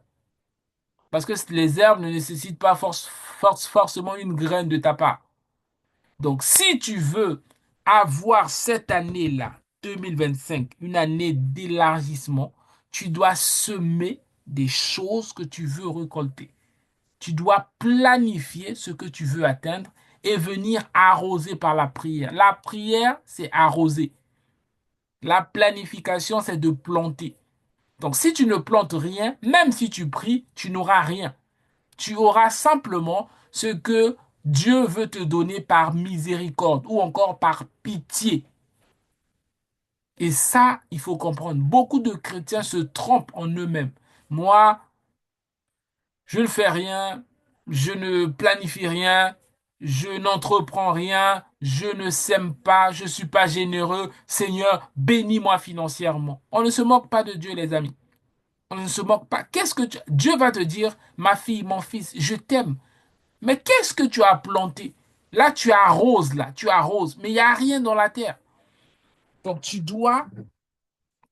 Parce que les herbes ne nécessitent pas forcément une graine de ta part. Donc, si tu veux avoir cette année-là, 2025, une année d'élargissement, tu dois semer des choses que tu veux récolter. Tu dois planifier ce que tu veux atteindre et venir arroser par la prière. La prière, c'est arroser. La planification, c'est de planter. Donc, si tu ne plantes rien, même si tu pries, tu n'auras rien. Tu auras simplement ce que Dieu veut te donner par miséricorde ou encore par pitié. Et ça, il faut comprendre. Beaucoup de chrétiens se trompent en eux-mêmes. Moi, je ne fais rien, je ne planifie rien, je n'entreprends rien, je ne sème pas, je ne suis pas généreux. Seigneur, bénis-moi financièrement. On ne se moque pas de Dieu, les amis. On ne se moque pas. Dieu va te dire, ma fille, mon fils, je t'aime. Mais qu'est-ce que tu as planté? Là, tu arroses, mais il n'y a rien dans la terre. Donc, tu dois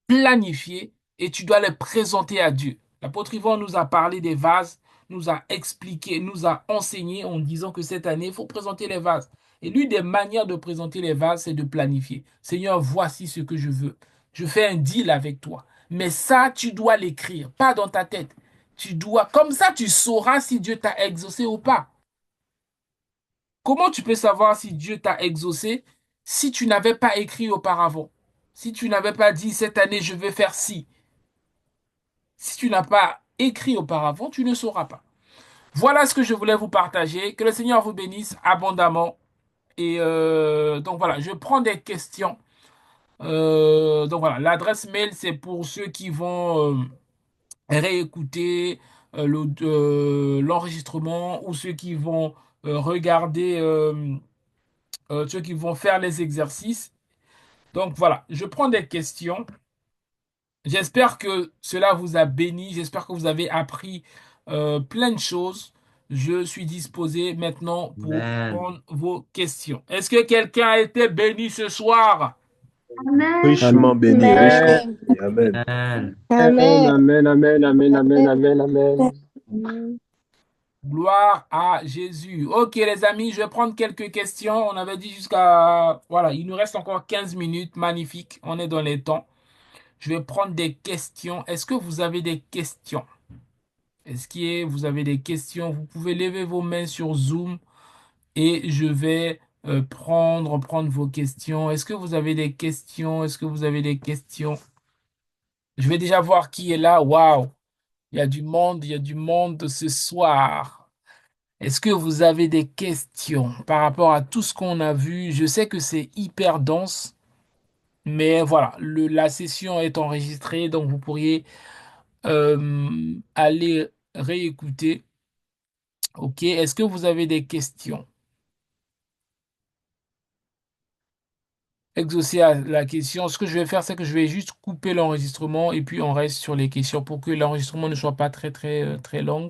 planifier et tu dois les présenter à Dieu. L'apôtre Yvon nous a parlé des vases, nous a expliqué, nous a enseigné en disant que cette année, il faut présenter les vases. Et l'une des manières de présenter les vases, c'est de planifier. Seigneur, voici ce que je veux. Je fais un deal avec toi. Mais ça, tu dois l'écrire, pas dans ta tête. Comme ça, tu sauras si Dieu t'a exaucé ou pas. Comment tu peux savoir si Dieu t'a exaucé si tu n'avais pas écrit auparavant? Si tu n'avais pas dit cette année je vais faire ci. Si tu n'as pas écrit auparavant, tu ne sauras pas. Voilà ce que je voulais vous partager. Que le Seigneur vous bénisse abondamment. Et donc voilà, je prends des questions. Donc voilà, l'adresse mail, c'est pour ceux qui vont réécouter l'enregistrement ou ceux qui vont regarder, ceux qui vont faire les exercices. Donc voilà, je prends des questions. J'espère que cela vous a béni. J'espère que vous avez appris plein de choses. Je suis disposé maintenant pour Amen. prendre vos questions. Est-ce que quelqu'un a été béni ce soir? Richement béni, richement Amen. béni. Amen. Amen. Amen. Amen. Amen. Amen. Amen. Amen. Amen. Amen. Amen. Gloire à Jésus. Ok, les amis, je vais prendre quelques questions. On avait dit jusqu'à... Voilà, il nous reste encore 15 minutes. Magnifique. On est dans les temps. Je vais prendre des questions. Est-ce que vous avez des questions? Est-ce que vous avez des questions? Vous pouvez lever vos mains sur Zoom et je vais prendre vos questions. Est-ce que vous avez des questions? Est-ce que vous avez des questions? Je vais déjà voir qui est là. Waouh! Il y a du monde ce soir. Est-ce que vous avez des questions par rapport à tout ce qu'on a vu? Je sais que c'est hyper dense, mais voilà, la session est enregistrée, donc vous pourriez aller réécouter. Ok, est-ce que vous avez des questions? Exaucer la question. Ce que je vais faire, c'est que je vais juste couper l'enregistrement et puis on reste sur les questions pour que l'enregistrement ne soit pas très long.